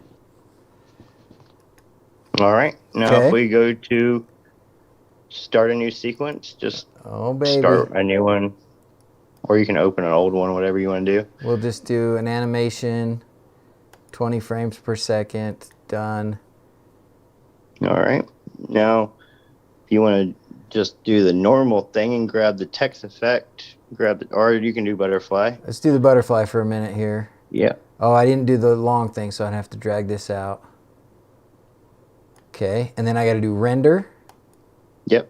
All right. Now if we go to start a new sequence, just start a new one. Or you can open an old one, whatever you want to do. We'll just do an animation, 20 frames per second, done. All right. Now, if you want to just do the normal thing and grab the text effect, or you can do butterfly. Let's do the butterfly for a minute here. Yeah. Oh, I didn't do the long thing, so I'd have to drag this out. Okay, and then I got to do render. Yep.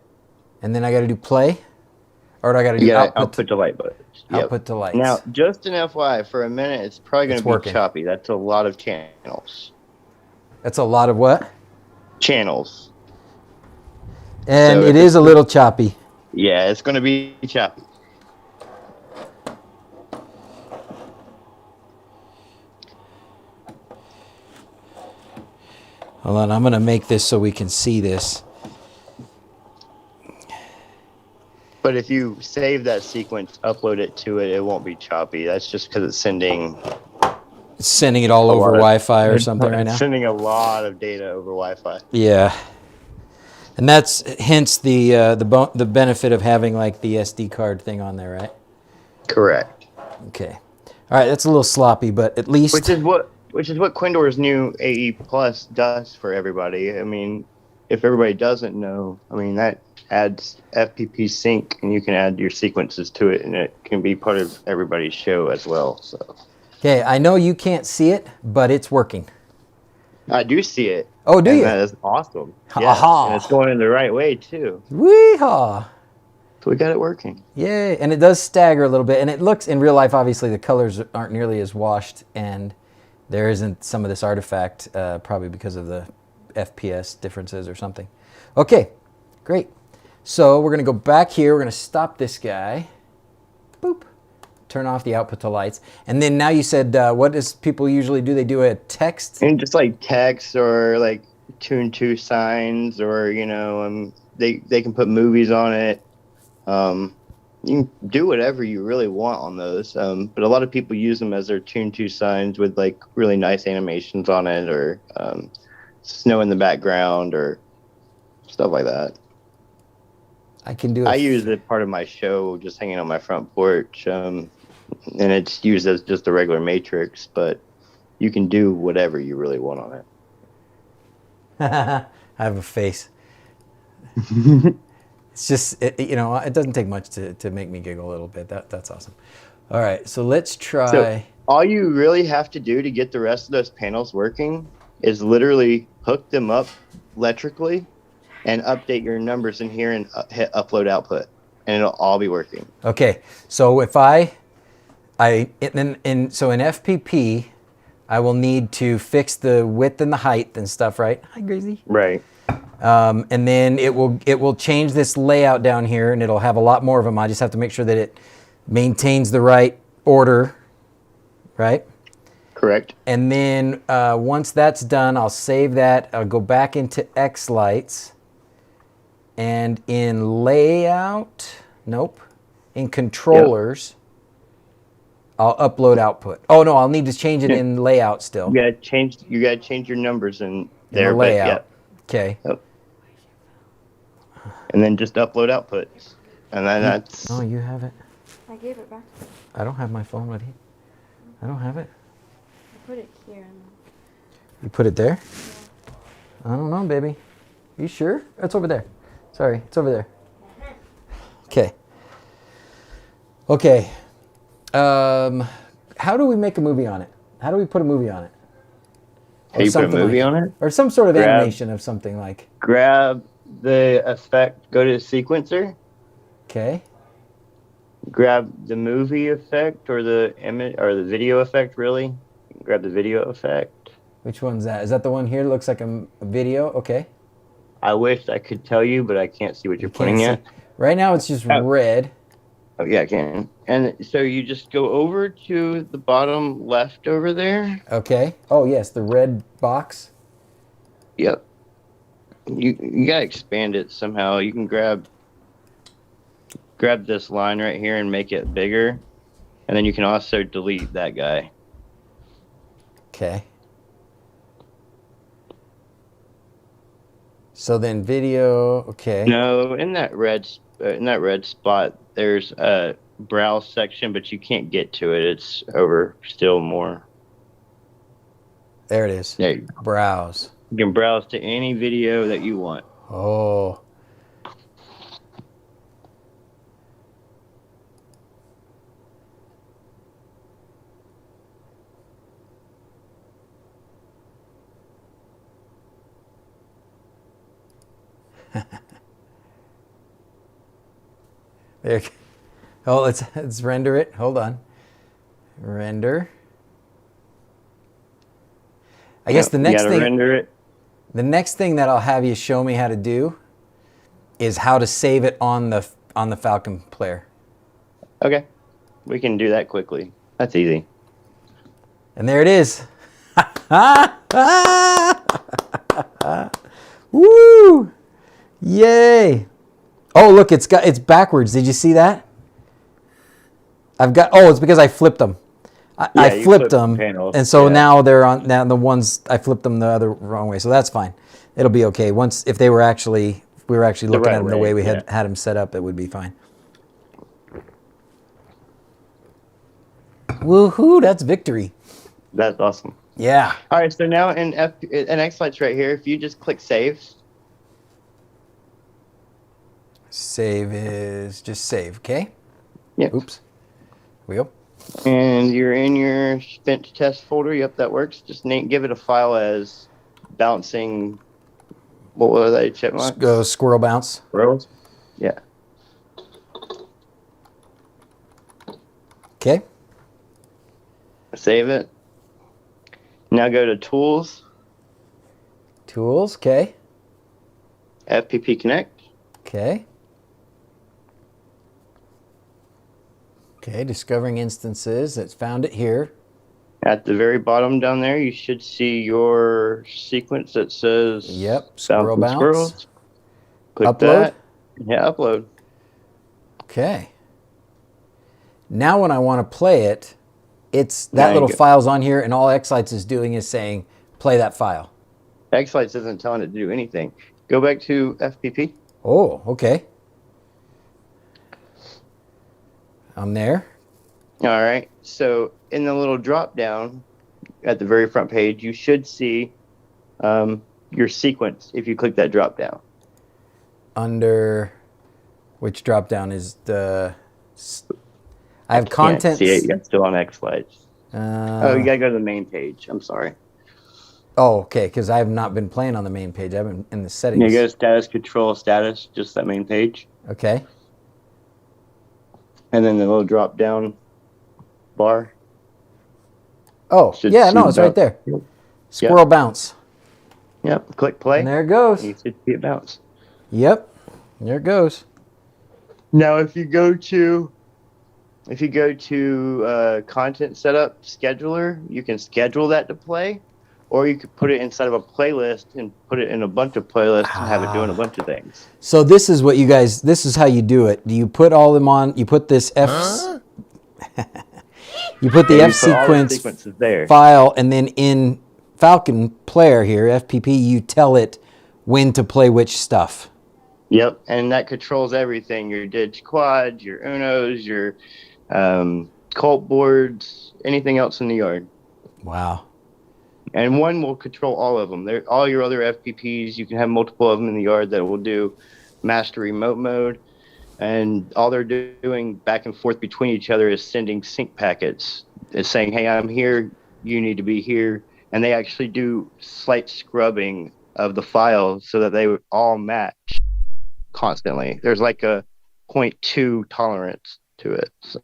And then I got to do play. Or do I got to do output to light buttons. Output to lights. Now, just an FYI, for a minute, it's probably going to be choppy. That's a lot of channels. That's a lot of what? Channels. And so it is a little choppy. Yeah, it's going to be choppy. Hold on, I'm going to make this so we can see this. But if you save that sequence, upload it to it, it won't be choppy. That's just because it's sending... It's sending it all over Wi-Fi or something right now? It's sending a lot of data over Wi-Fi. Yeah. And that's hence the benefit of having like the SD card thing on there, right? Correct. Okay. All right, that's a little sloppy, but at least... Which is what Quindor's new AE Plus does for everybody. I mean, if everybody doesn't know, I mean, that adds FPP sync, and you can add your sequences to it, and it can be part of everybody's show as well. So. Okay, I know you can't see it, but it's working. I do see it. Oh, do you? That is awesome. Yeah, and it's going in the right way, too. Wee-haw! So we got it working. Yay, and it does stagger a little bit, and it looks, in real life, obviously, the colors aren't nearly as washed, and there isn't some of this artifact, probably because of the FPS differences or something. Okay, great. So we're going to go back here. We're going to stop this guy. Boop. Turn off the output to lights. And then now you said, what does people usually do? They do a text? And just like text or like tune to signs, or, you know, they can put movies on it. You can do whatever you really want on those. But a lot of people use them as their tune to signs with like really nice animations on it, or snow in the background or stuff like that. I can do it. I use it part of my show just hanging on my front porch. And it's used as just a regular matrix, but you can do whatever you really want on it. I have a face. It's just, it doesn't take much to make me giggle a little bit. That's awesome. All right, so let's try. So all you really have to do to get the rest of those panels working is literally hook them up electrically and update your numbers in here and hit upload output, and it'll all be working. Okay, so if so in FPP, I will need to fix the width and the height and stuff, right? Hi, Gracie. Right. And then it will change this layout down here, and it'll have a lot more of them. I just have to make sure that it maintains the right order, right? Correct. And then once that's done, I'll save that. I'll go back into xLights. And in layout, in controllers, I'll upload output. Oh no, I'll need to change it in layout still. You gotta change your numbers in there. In the layout. Okay. Yep. And then just upload outputs. And then that's... Oh, you have it? I gave it back. I don't have my phone with you. I don't have it. I put it here. You put it there? Yeah. I don't know, baby. You sure? It's over there. Sorry, it's over there. Okay. Okay. How do we make a movie on it? How do we put a movie on it? How you put a movie on it? Or some sort of animation of something like. Grab the effect, go to the sequencer. Okay. Grab the movie effect or the image or the video effect, really. Grab the video effect. Which one's that? Is that the one here that looks like a video? Okay. I wish I could tell you, but I can't see what you're pointing at. Right now it's just red. Oh, yeah, I can. And so you just go over to the bottom left over there. Okay. Oh, yes, the red box. Yep. You gotta expand it somehow. You can grab this line right here and make it bigger. And then you can also delete that guy. Okay. So then video, okay. No, in that red spot, there's a browse section, but you can't get to it. It's over still more. There it is. There you go. Browse. You can browse to any video that you want. Oh. There. Oh, let's render it. Hold on. Render. I guess the next thing. Render it. The next thing that I'll have you show me how to do is how to save it on the Falcon player. Okay, we can do that quickly. That's easy. And there it is. Woo! Yay! Oh, look, it's backwards. Did you see that? It's because I flipped them. I flipped them, and so now they're on. Now the ones I flipped them the other wrong way, so that's fine. It'll be okay. If we were actually looking at them the way we had them set up, it would be fine. Woohoo! That's victory. That's awesome. Yeah. All right, so now in xLights right here, if you just click save. Save is just save, okay? Yep. Oops. We go. And you're in your spent test folder. Yep, that works. Just give it a file as bouncing. What were they? Chipmunks? Squirrel bounce. Squirrels? Yeah. Okay. Save it. Now go to Tools. Tools, okay. FPP Connect. Okay. Okay, discovering instances. It's found it here. At the very bottom down there, you should see your sequence that says Squirrel bounce. Squirrels. Click Upload. that. Yeah, upload. Okay. Now when I want to play it, it's that little file's on here, and all xLights is doing is saying, play that file. xLights isn't telling it to do anything. Go back to FPP. Oh, okay. I'm there. All right. So in the little drop down at the very front page, you should see your sequence if you click that drop down. Under which drop down is the... I have content. Can't see it. You're still on xLights. You gotta go to the main page. I'm sorry. Oh, okay, because I have not been playing on the main page. I've been in the settings. You go to status, control, status, just that main page. Okay. And then the little drop down bar. Oh, yeah, no, it's right there. Squirrel bounce. Yep, click play. And there it goes. You should see it bounce. Yep, there it goes. Now if you go to If you go to content setup scheduler, you can schedule that to play, or you could put it inside of a playlist and put it in a bunch of playlists and have it doing a bunch of things. So this is what you guys, this is how you do it. Do you put all them on, you put this F, you put the Yeah, F you put all the sequence sequences there. file, and then in Falcon Player here, FPP, you tell it when to play which stuff. Yep, and that controls everything: your dig quads, your unos, your cult boards, anything else in the yard. Wow. And one will control all of them. They're all your other FPPs. You can have multiple of them in the yard that will do master remote mode, and all they're doing back and forth between each other is sending sync packets. It's saying, "Hey, I'm here. You need to be here," and they actually do slight scrubbing of the files so that they would all match constantly. There's like a 0.2 tolerance to it. So.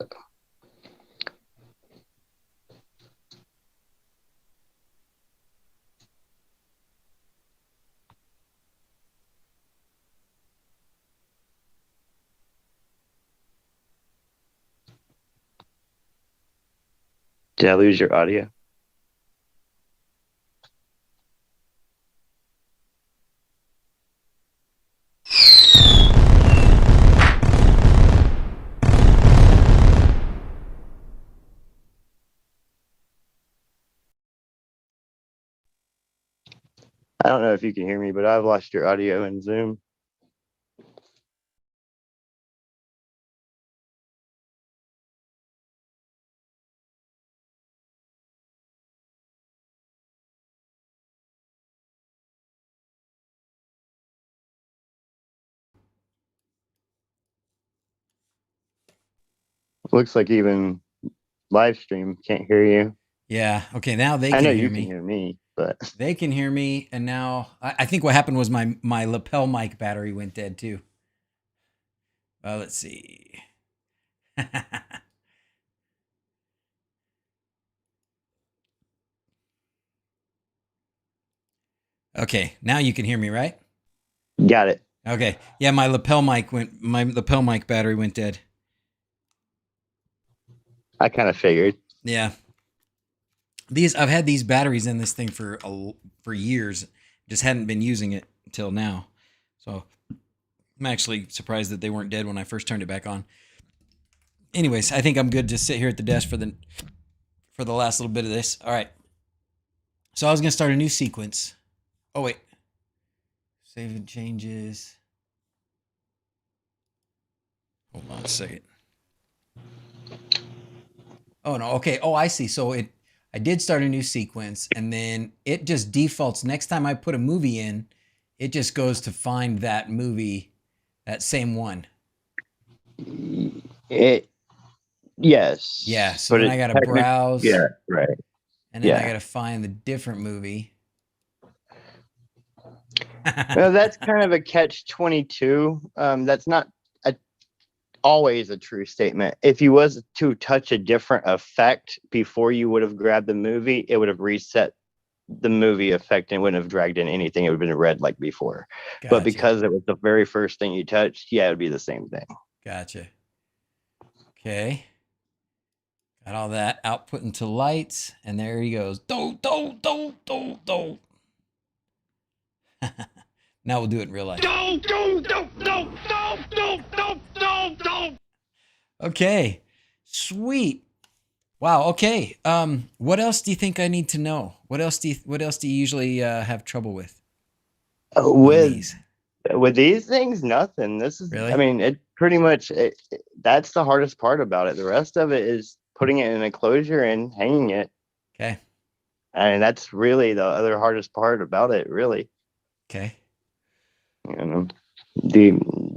Did I lose your audio? I don't know if you can hear me, but I've lost your audio in Zoom. Looks like even live stream can't hear you. Yeah. Okay. Now they I can know hear you me. can hear me, but They can hear me, and now I think what happened was my lapel mic battery went dead too. Let's see. Okay, now you can hear me, right? got it. Okay. Yeah, my lapel mic battery went dead. I kind of figured. Yeah. I've had these batteries in this thing for years. Just hadn't been using it until now. So I'm actually surprised that they weren't dead when I first turned it back on. Anyways, I think I'm good to sit here at the desk for the last little bit of this. All right. So I was going to start a new sequence. Oh, wait. Save and changes. Hold on a second. Oh, no. Okay. Oh, I see. So I did start a new sequence, and then it just defaults. Next time I put a movie in, it just goes to find that movie, that same one. Yes. Yeah. So then I got to browse. Yeah, right. And then I got to find the different movie. Well, that's kind of a catch-22. That's not always a true statement. If you was to touch a different effect before you would have grabbed the movie, it would have reset the movie effect and wouldn't have dragged in anything. It would have been red like before. Gotcha. But because it was the very first thing you touched, yeah, it would be the same thing. Gotcha. Okay. Got all that output into lights, and there he goes. Do. Now we'll do it in real life. Do. Okay. Sweet. Wow. Okay. What else do you think I need to know? What else do you usually have trouble with? With these things, nothing. This is really. I mean, it pretty much that's the hardest part about it. The rest of it is putting it in an enclosure and hanging it. Okay. And that's really the other hardest part about it, really. Okay. You know,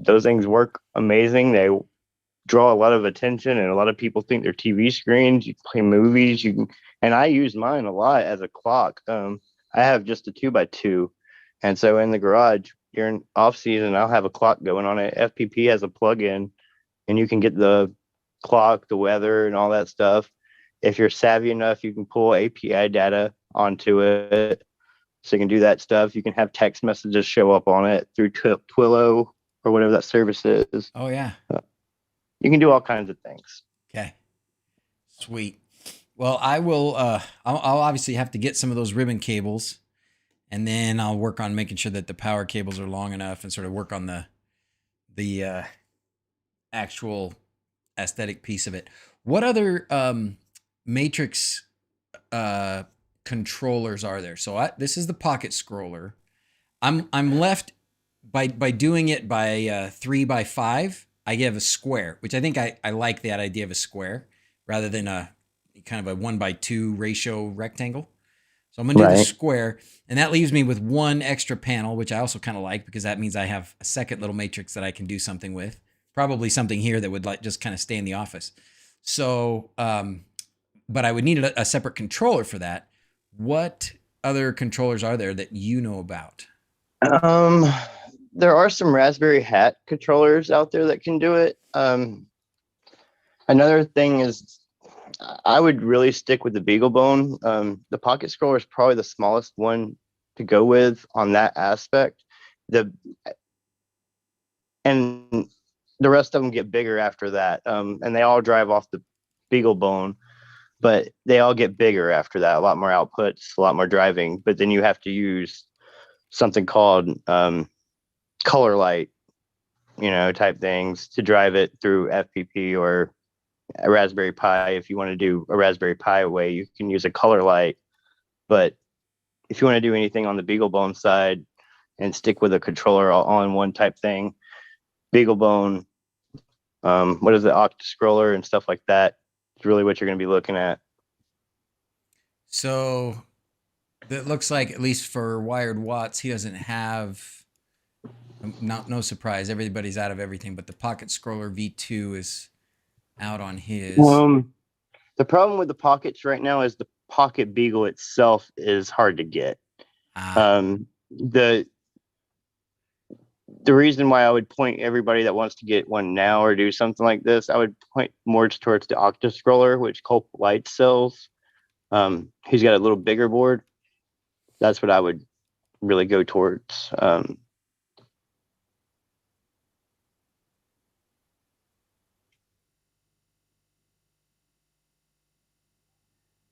those things work amazing. They draw a lot of attention, and a lot of people think they're TV screens. You play movies, and I use mine a lot as a clock. I have just a 2x2, and so in the garage during off season, I'll have a clock going on it. FPP has a plug-in, and you can get the clock, the weather, and all that stuff. If you're savvy enough, you can pull API data onto it, so you can do that stuff. You can have text messages show up on it through Twilio or whatever that service is. Oh yeah. You can do all kinds of things. Okay. Sweet. Well, I will. I'll obviously have to get some of those ribbon cables, and then I'll work on making sure that the power cables are long enough, and sort of work on the actual aesthetic piece of it. What other matrix controllers are there? So this is the pocket scroller. I'm left by doing it by 3 by 5. I give a square, which I think I like that idea of a square rather than a kind of a 1 by 2 ratio rectangle. So I'm gonna do the square, and that leaves me with one extra panel, which I also kind of like because that means I have a second little matrix that I can do something with. Probably something here that would like just kind of stay in the office. So, but I would need a separate controller for that. What other controllers are there that you know about? There are some Raspberry Hat controllers out there that can do it. Another thing is I would really stick with the BeagleBone. The pocket scroller is probably the smallest one to go with on that aspect. And the rest of them get bigger after that. And they all drive off the BeagleBone, but they all get bigger after that. A lot more outputs, a lot more driving. But then you have to use something called color light, type things to drive it through FPP or a Raspberry Pi. If you want to do a Raspberry Pi way, you can use a color light. But if you want to do anything on the BeagleBone side and stick with a controller all-in-one type thing, BeagleBone, what is the Octa-Scroller and stuff like that, is really what you're going to be looking at. So it looks like, at least for Wired Watts, he doesn't have, no surprise, everybody's out of everything, but the Pocket Scroller V2 is out on his. The problem with the Pockets right now is the Pocket Beagle itself is hard to get. The reason why I would point everybody that wants to get one now or do something like this, I would point more towards the Octa-Scroller, which xLights sells. He's got a little bigger board. That's what I would really go towards.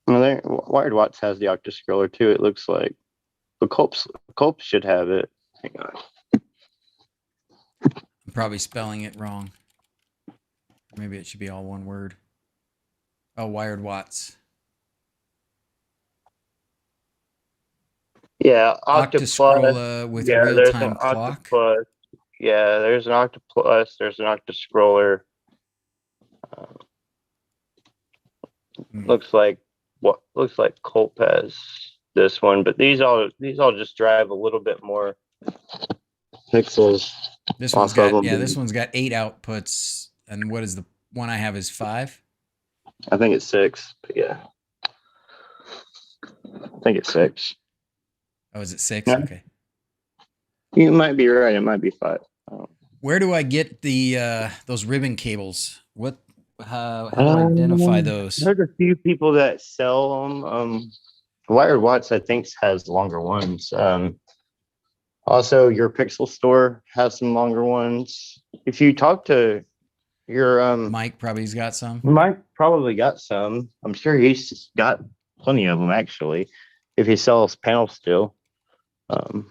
Wired Watts has the Octa-Scroller too, it looks like. But Culp should have it. Hang on. I'm probably spelling it wrong. Maybe it should be all one word. Oh, Wired Watts. Yeah, Octa-Scroller with real-time clock. Octopus. Yeah, there's an Octopus. There's an Octa-Scroller. Looks like Culp has this one, but these all just drive a little bit more pixels. This one's got 8 outputs, and what is the one I have is 5? I think it's 6, but yeah. I think it's 6. Oh, is it 6? Yeah. Okay. You might be right. It might be 5. Where do I get the those ribbon cables? How do I identify those? There's a few people that sell them. Wired Watts, I think, has longer ones. Also, your Pixel store has some longer ones. If you talk to your Mike, probably's got some. Mike probably got some. I'm sure he's got plenty of them actually. If he sells panels still. I'll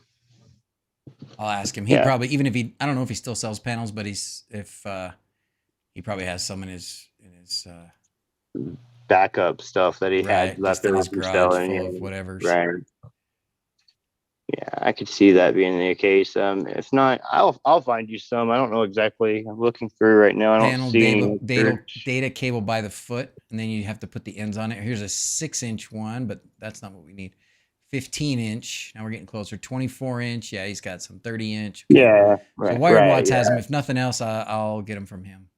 ask him. He probably, even if I don't know if he still sells panels, but he probably has some in his backup stuff that he had left in his garage full of whatever. Right. Yeah, I could see that being the case. If not, I'll find you some. I don't know exactly. I'm looking through right now. I don't see any data cable by the foot, and then you have to put the ends on it. Here's a 6-inch one, but that's not what we need. 15-inch. Now we're getting closer. 24-inch. Yeah, he's got some 30-inch. Okay. Yeah, right. So Wired Watts has them. If nothing else, I'll get them from him.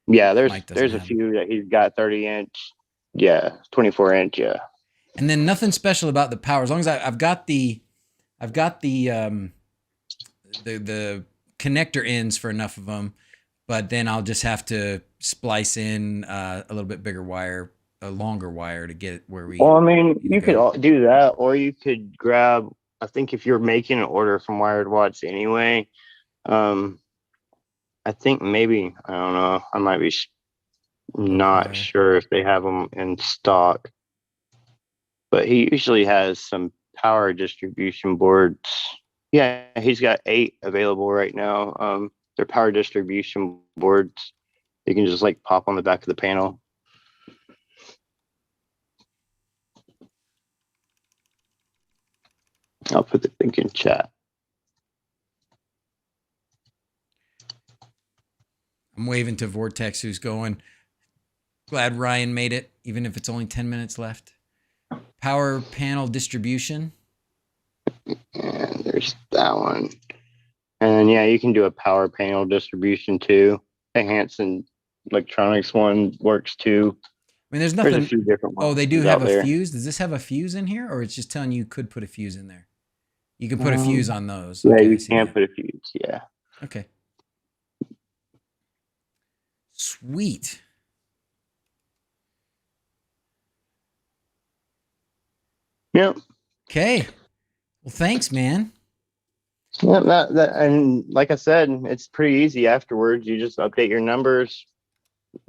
Yeah, there's a few that he's got 30-inch. Yeah, 24-inch. Yeah. And then nothing special about the power. As long as I've got the connector ends for enough of them, but then I'll just have to splice in a little bit bigger wire, a longer wire to get it where we. Well, I mean, you could do that, or you could grab. I think if you're making an order from Wired Watts anyway, I think maybe, I don't know, I might be Not wire. sure if they have them in stock, but he usually has some power distribution boards. Yeah, he's got 8 available right now. They're power distribution boards. You can just like pop on the back of the panel. I'll put the link in chat. I'm waving to Vortex, who's going. Glad Ryan made it, even if it's only 10 minutes left. Power panel distribution. And there's that one. And yeah, you can do a power panel distribution too. The Hanson Electronics one works too. I mean, there's There's nothing. a few different ones. Oh, they do out have a there. fuse. Does this have a fuse in here, or it's just telling you could put a fuse in there? You can put a fuse on those. Yeah, Okay, I you see can that. put a fuse. Yeah. Okay. Sweet. Yep. Okay. Well, thanks, man. Yeah, and like I said, it's pretty easy afterwards. You just update your numbers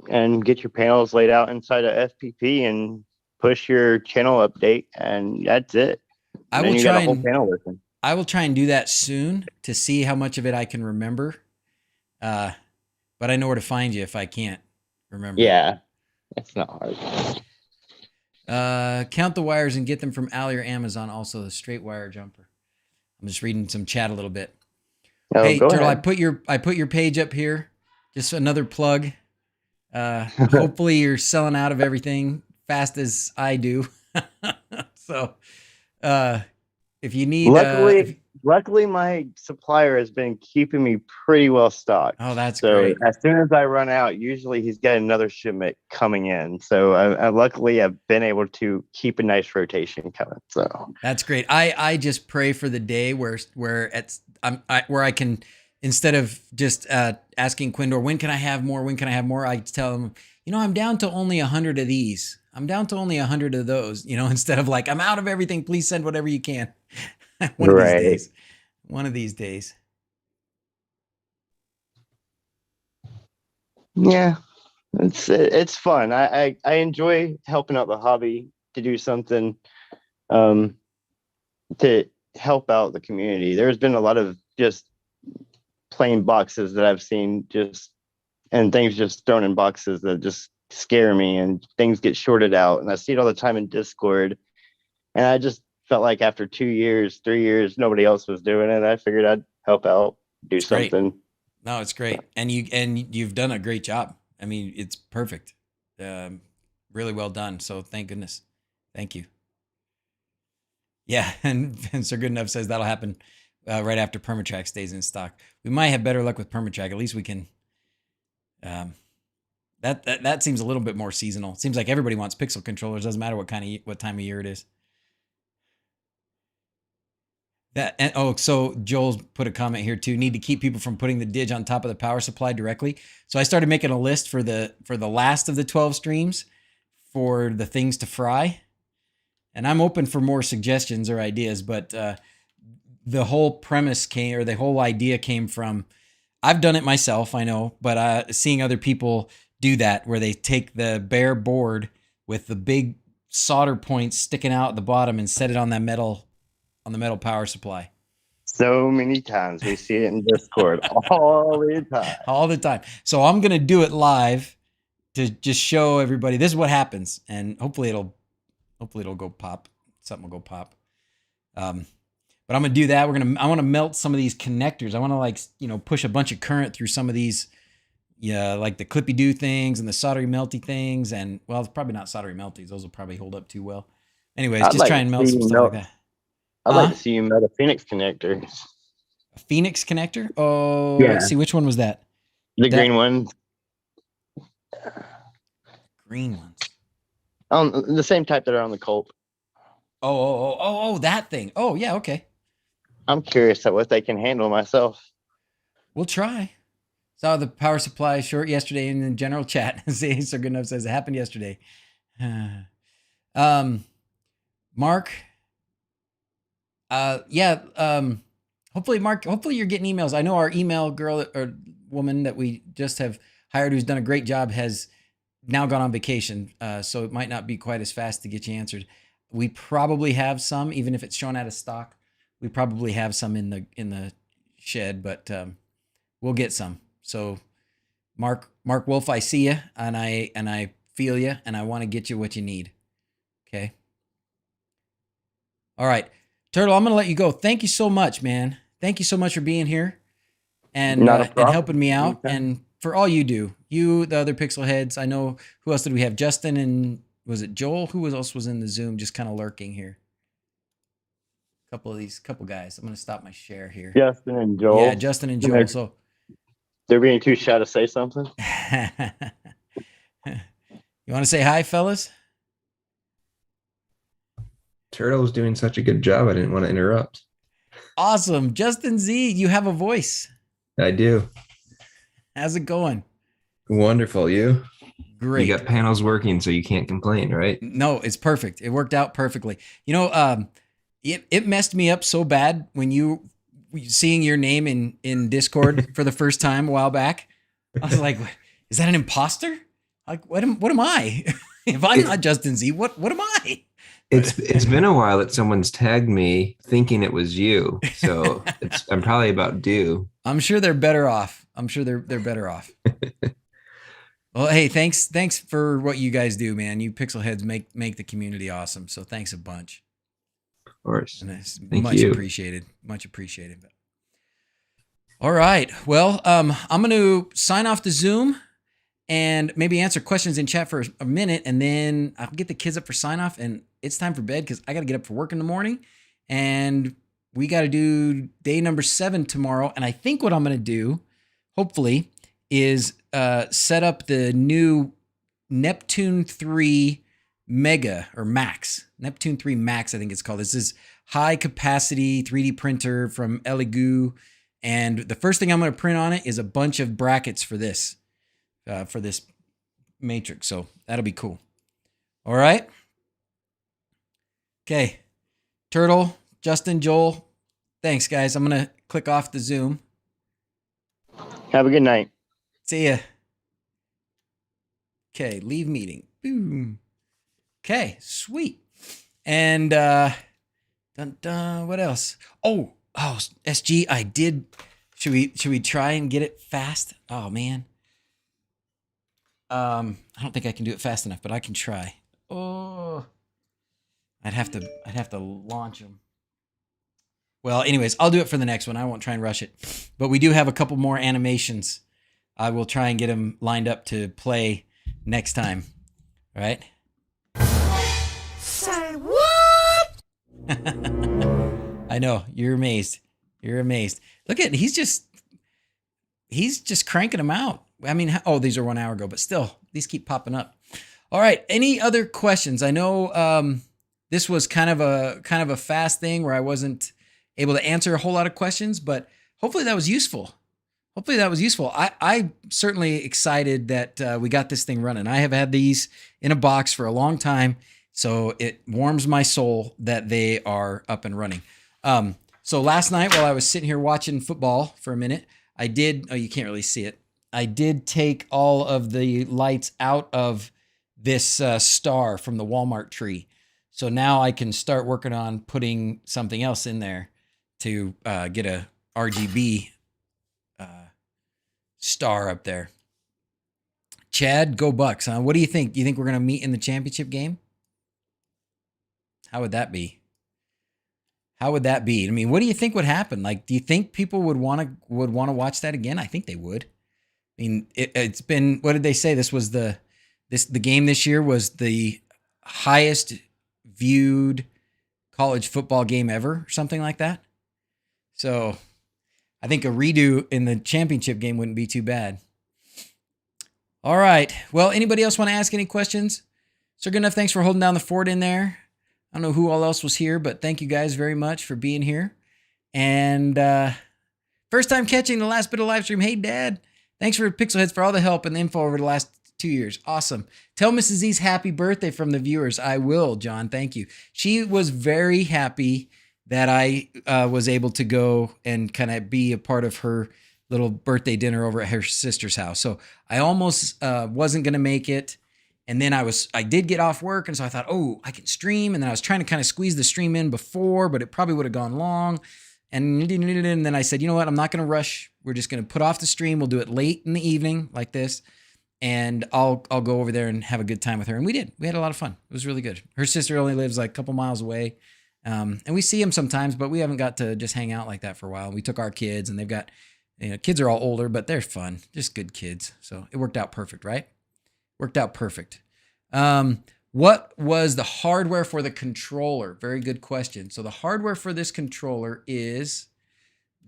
and get your panels laid out inside of FPP and push your channel update, and that's it. I And then will you try got a whole and panel working. I will try and do that soon to see how much of it I can remember. But I know where to find you if I can't remember. Yeah, it's not hard. Count the wires and get them from Ali or Amazon. Also, the straight wire jumper. I'm just reading some chat a little bit. Oh, Hey, go Turtle, ahead. I put your page up here. Just another plug. Hopefully you're selling out of everything fast as I do. So, if you need, Luckily, my supplier has been keeping me pretty well stocked. Oh, that's so great. As soon as I run out, usually he's got another shipment coming in. So I luckily have been able to keep a nice rotation coming. So that's great. I just pray for the day where I can, instead of just asking Quindor, when can I have more? When can I have more? I tell him, I'm down to only 100 of these. I'm down to only 100 of those, instead of like, I'm out of everything. Please send whatever you can. One of these days. One of these days. Yeah, it's fun. I enjoy helping out the hobby to do something to help out the community. There's been a lot of just plain boxes that I've seen and things just thrown in boxes that just scare me, and things get shorted out, and I see it all the time in Discord, and I just felt like after 2 years, 3 years, nobody else was doing it. I figured I'd help out, do something. Great. No, it's great. And you've done a great job. I mean, it's perfect. Really well done. So thank goodness. Thank you. Yeah. And Sir Goodenough says that'll happen right after Permatrack stays in stock. We might have better luck with Permatrack. At least we can, that seems a little bit more seasonal. It seems like everybody wants pixel controllers. Doesn't matter what time of year it is. So Joel's put a comment here too. Need to keep people from putting the dig on top of the power supply directly. So I started making a list for the last of the 12 streams for the things to fry. And I'm open for more suggestions or ideas, but the whole premise the whole idea came from, I've done it myself, I know, but seeing other people do that where they take the bare board with the big solder points sticking out at the bottom and set it on the metal power supply. So many times we see it in Discord all the time. All the time. So I'm going to do it live to just show everybody this is what happens, and hopefully it'll go pop. Something will go pop. But I'm going to do that. I want to melt some of these connectors. I want to push a bunch of current through some of these, like the clippy do things and the soldery melty things. And well, it's probably not soldery melties. Those will probably hold up too well. Anyways, just try and melt some stuff like that. I'd like to see you melt a Phoenix connector. A Phoenix connector? Oh, yeah. Let's see. Which one was that? The green one. Green ones. The same type that are on the Colt. Oh, that thing. Oh, yeah, okay. I'm curious at what they can handle myself. We'll try. Saw the power supply short yesterday in the general chat. See, Sir Goodenough says it happened yesterday. Mark. Hopefully, Mark, you're getting emails. I know our email girl or woman that we just have hired who's done a great job has now gone on vacation, so it might not be quite as fast to get you answered. We probably have some, even if it's shown out of stock. We probably have some in the shed, but we'll get some. So, Mark Wolf, I see you, and I feel you, and I want to get you what you need. Okay. All right, Turtle, I'm gonna let you go. Thank you so much, man. Thank you so much for being here and Not a and problem. helping me out, Anytime. and for all you do. You, the other Pixel Heads. I know who else did we have? Justin and was it Joel? Who else was in the Zoom, just kind of lurking here? Couple guys. I'm gonna stop my share here. Justin and Joel. Yeah, Justin and Joel. So They're being too shy to say something. you want to say hi, fellas? Turtle was doing such a good job. I didn't want to interrupt. Awesome. Justin Z, you have a voice. I do. How's it going? Wonderful. You? Great. You got panels working, so you can't complain, right? No, it's perfect. It worked out perfectly. You know, it messed me up so bad when seeing your name in Discord for the first time a while back. I was like, is that an imposter? Like, what am I? If I'm not Justin Z, what am I? It's been a while that someone's tagged me thinking it was you, so I'm probably about due. I'm sure they're better off. I'm sure they're better off. Well, hey, thanks for what you guys do, man. You Pixel Heads make the community awesome. So thanks a bunch. Of course. And it's Thank much you. appreciated. Much appreciated. All right. Well, I'm going to sign off the Zoom and maybe answer questions in chat for a minute, and then I'll get the kids up for sign off, and it's time for bed because I got to get up for work in the morning, and we got to do day number 7 tomorrow. And I think what I'm going to do, hopefully, is set up the new Neptune 3 Mega or Max. Neptune 3 Max, I think it's called. This is high capacity 3D printer from Elegoo. And the first thing I'm going to print on it is a bunch of brackets for this matrix. So that'll be cool. All right. Okay. Turtle, Justin, Joel. Thanks, guys. I'm going to click off the Zoom. Have a good night. See ya. Okay. Leave meeting. Boom. Okay. Sweet. And, what else? Oh, SG, I did. Should we try and get it fast? Oh man. I don't think I can do it fast enough, but I can try. Oh, I'd have to launch them. Well, anyways, I'll do it for the next one. I won't try and rush it, but we do have a couple more animations. I will try and get them lined up to play next time. All right. Say what? I know, you're amazed. You're amazed. Look at, he's just cranking them out. I mean, these are 1 hour ago, but still, these keep popping up. All right. Any other questions? I know this was kind of a fast thing where I wasn't able to answer a whole lot of questions, but hopefully that was useful. I certainly excited that we got this thing running. I have had these in a box for a long time, so it warms my soul that they are up and running. So last night while I was sitting here watching football for a minute, I did, you can't really see it. I did take all of the lights out of this star from the Walmart tree. So now I can start working on putting something else in there to get a RGB star up there. Chad, go Bucks, huh? What do you think? Do you think we're going to meet in the championship game? How would that be? I mean, what do you think would happen? Like, do you think people would want to watch that again? I think they would. I mean, it's been, what did they say? The game this year was the highest viewed college football game ever, or something like that. So I think a redo in the championship game wouldn't be too bad. All right. Well, anybody else want to ask any questions? Sir Good Enough, thanks for holding down the fort in there. I don't know who all else was here, but thank you guys very much for being here. And first time catching the last bit of live stream. Hey, Dad. Thanks for Pixel Heads for all the help and the info over the last 2 years. Awesome. Tell Mrs. Z's happy birthday from the viewers. I will, John. Thank you. She was very happy that I was able to go and kind of be a part of her little birthday dinner over at her sister's house. So I almost wasn't going to make it. And then I did get off work, and so I thought, oh, I can stream. And then I was trying to kind of squeeze the stream in before, but it probably would have gone long. And then I said, you know what? I'm not going to rush. We're just going to put off the stream. We'll do it late in the evening like this. And I'll go over there and have a good time with her. And we did. We had a lot of fun. It was really good. Her sister only lives like a couple miles away. And we see them sometimes, but we haven't got to just hang out like that for a while. We took our kids, and they've got, kids are all older, but they're fun. Just good kids. So it worked out perfect, right? Worked out perfect. What was the hardware for the controller? Very good question. So the hardware for this controller is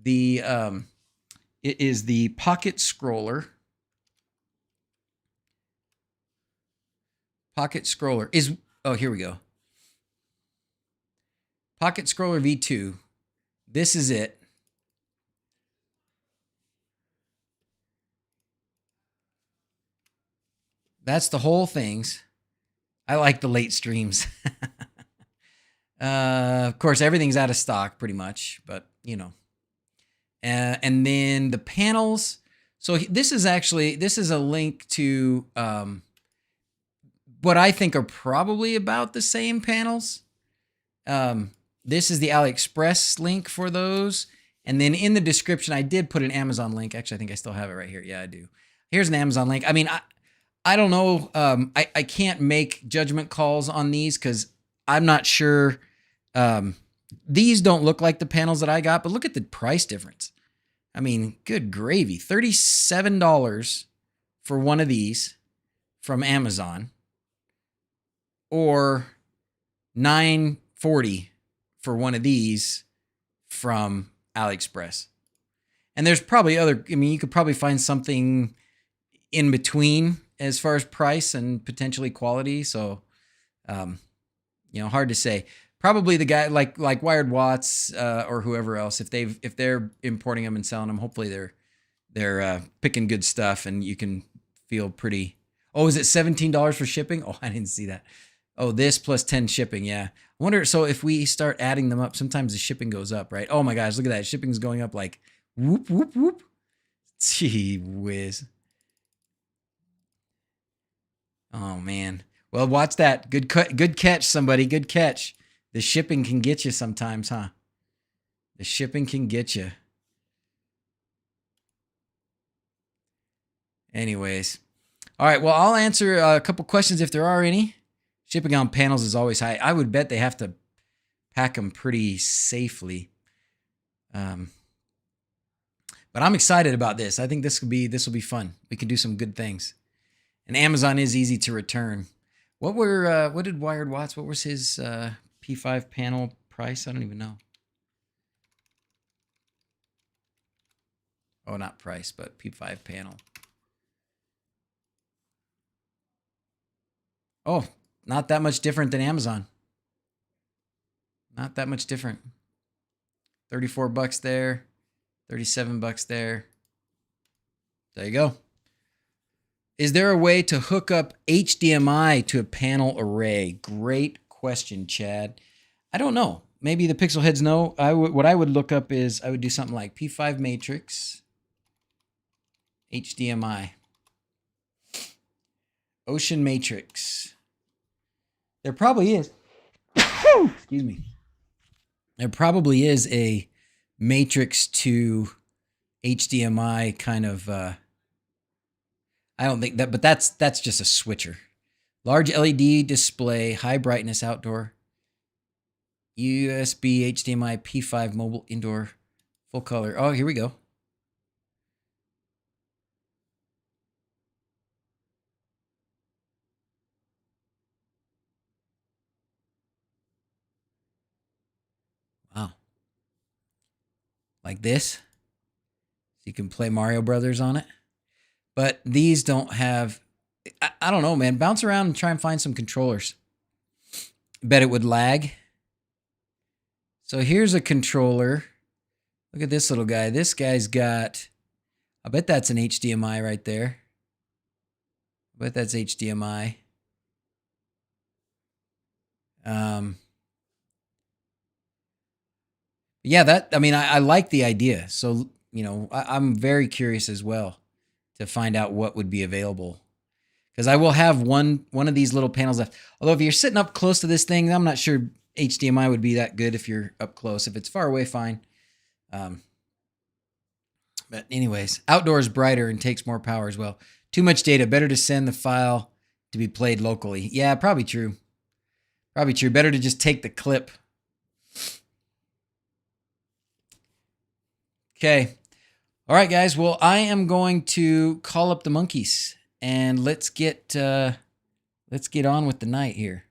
the pocket scroller. Pocket scroller is, here we go. Pocket scroller V2. This is it. That's the whole things. I like the late streams. Of course, everything's out of stock pretty much, but and then the panels. So this is a link to what I think are probably about the same panels. This is the AliExpress link for those. And then in the description, I did put an Amazon link. Actually, I think I still have it right here. Yeah, I do. Here's an Amazon link. I mean, I don't know. I can't make judgment calls on these because I'm not sure. These don't look like the panels that I got, but look at the price difference. I mean, good gravy. $37 for one of these from Amazon, or $9.40 for one of these from AliExpress. And there's probably you could probably find something in between as far as price and potentially quality. So, hard to say. Probably the guy like Wired Watts or whoever else, if they're importing them and selling them, hopefully they're picking good stuff, and you can feel pretty. Oh, is it $17 for shipping? Oh, I didn't see that. Oh, this plus 10 shipping. Yeah. I wonder. So if we start adding them up, sometimes the shipping goes up, right? Oh my gosh, look at that. Shipping's going up like whoop, whoop, whoop. Gee whiz. Oh man. Well, watch that. Good catch, somebody. Good catch. The shipping can get you sometimes, huh? The shipping can get you. Anyways. All right. Well, I'll answer a couple questions if there are any. Shipping on panels is always high. I would bet they have to pack them pretty safely. But I'm excited about this. I think this will be fun. We can do some good things. And Amazon is easy to return. What did Wired Watts? What was his P5 panel price? I don't even know. Oh, not price, but P5 panel. Oh, not that much different than Amazon. Not that much different. $34 there, $37 there. There you go. Is there a way to hook up HDMI to a panel array? Great question, Chad. I don't know. Maybe the pixel heads know. What I would look up is I would do something like P5 matrix, HDMI, Ocean matrix. There probably is. Excuse me. There probably is a matrix to HDMI kind of. I don't think that, but that's just a switcher. Large LED display, high brightness outdoor. USB HDMI P5 mobile indoor full color. Oh, here we go. Wow. Like this. So you can play Mario Brothers on it. But these don't have, I don't know, man. Bounce around and try and find some controllers. Bet it would lag. So here's a controller. Look at this little guy. This guy's got, I bet that's an HDMI right there. I bet that's HDMI. Yeah, I like the idea. So, I'm very curious as well to find out what would be available. because I will have one of these little panels left. Although if you're sitting up close to this thing, I'm not sure HDMI would be that good if you're up close. If it's far away, fine. But anyways, outdoors brighter and takes more power as well. Too much data. Better to send the file to be played locally. Yeah, probably true. Probably true. Better to just take the clip. Okay. All right, guys. Well, I am going to call up the monkeys and let's get on with the night here.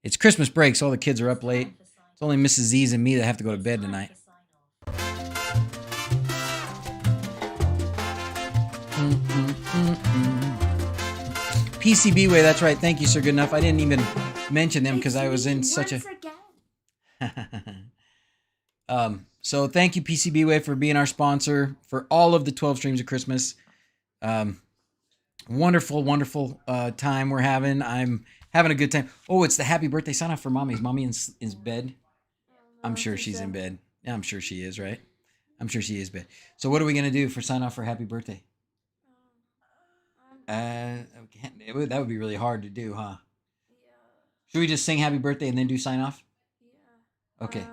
It's Christmas break, so all the kids are up late. It's only Mrs. Z's and me that have to go to bed tonight. PCB Way, that's right. Thank you, Sir Good Enough. I didn't even mention them because I was in such a... So thank you, PCB Way, for being our sponsor for all of the 12 streams of Christmas. Wonderful, wonderful time we're having. I'm having a good time. Oh, it's the happy birthday sign off for Mommy. Is Mommy in bed? I'm sure she's in bed. Yeah, I'm sure she is, right? I'm sure she is bed. So what are we going to do for sign off for happy birthday? That would be really hard to do, huh? Yeah. Should we just sing happy birthday and then do sign off? Yeah. Okay.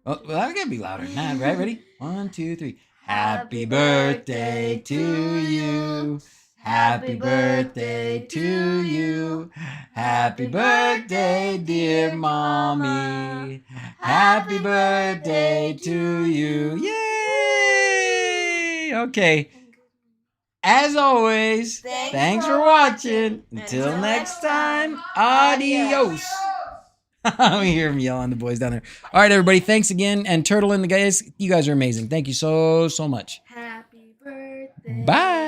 Oh, well, I gotta be louder. Nah, right? Ready? 1, 2, 3. Happy birthday to you. Happy birthday to you. Happy birthday, dear Mommy. Happy birthday to you. Yay! Okay. As always, thanks for watching. Until next time, adios. I hear him yelling, the boys down there. All right, everybody, thanks again. And Turtle and the guys, you guys are amazing. Thank you so much. Happy birthday. Bye.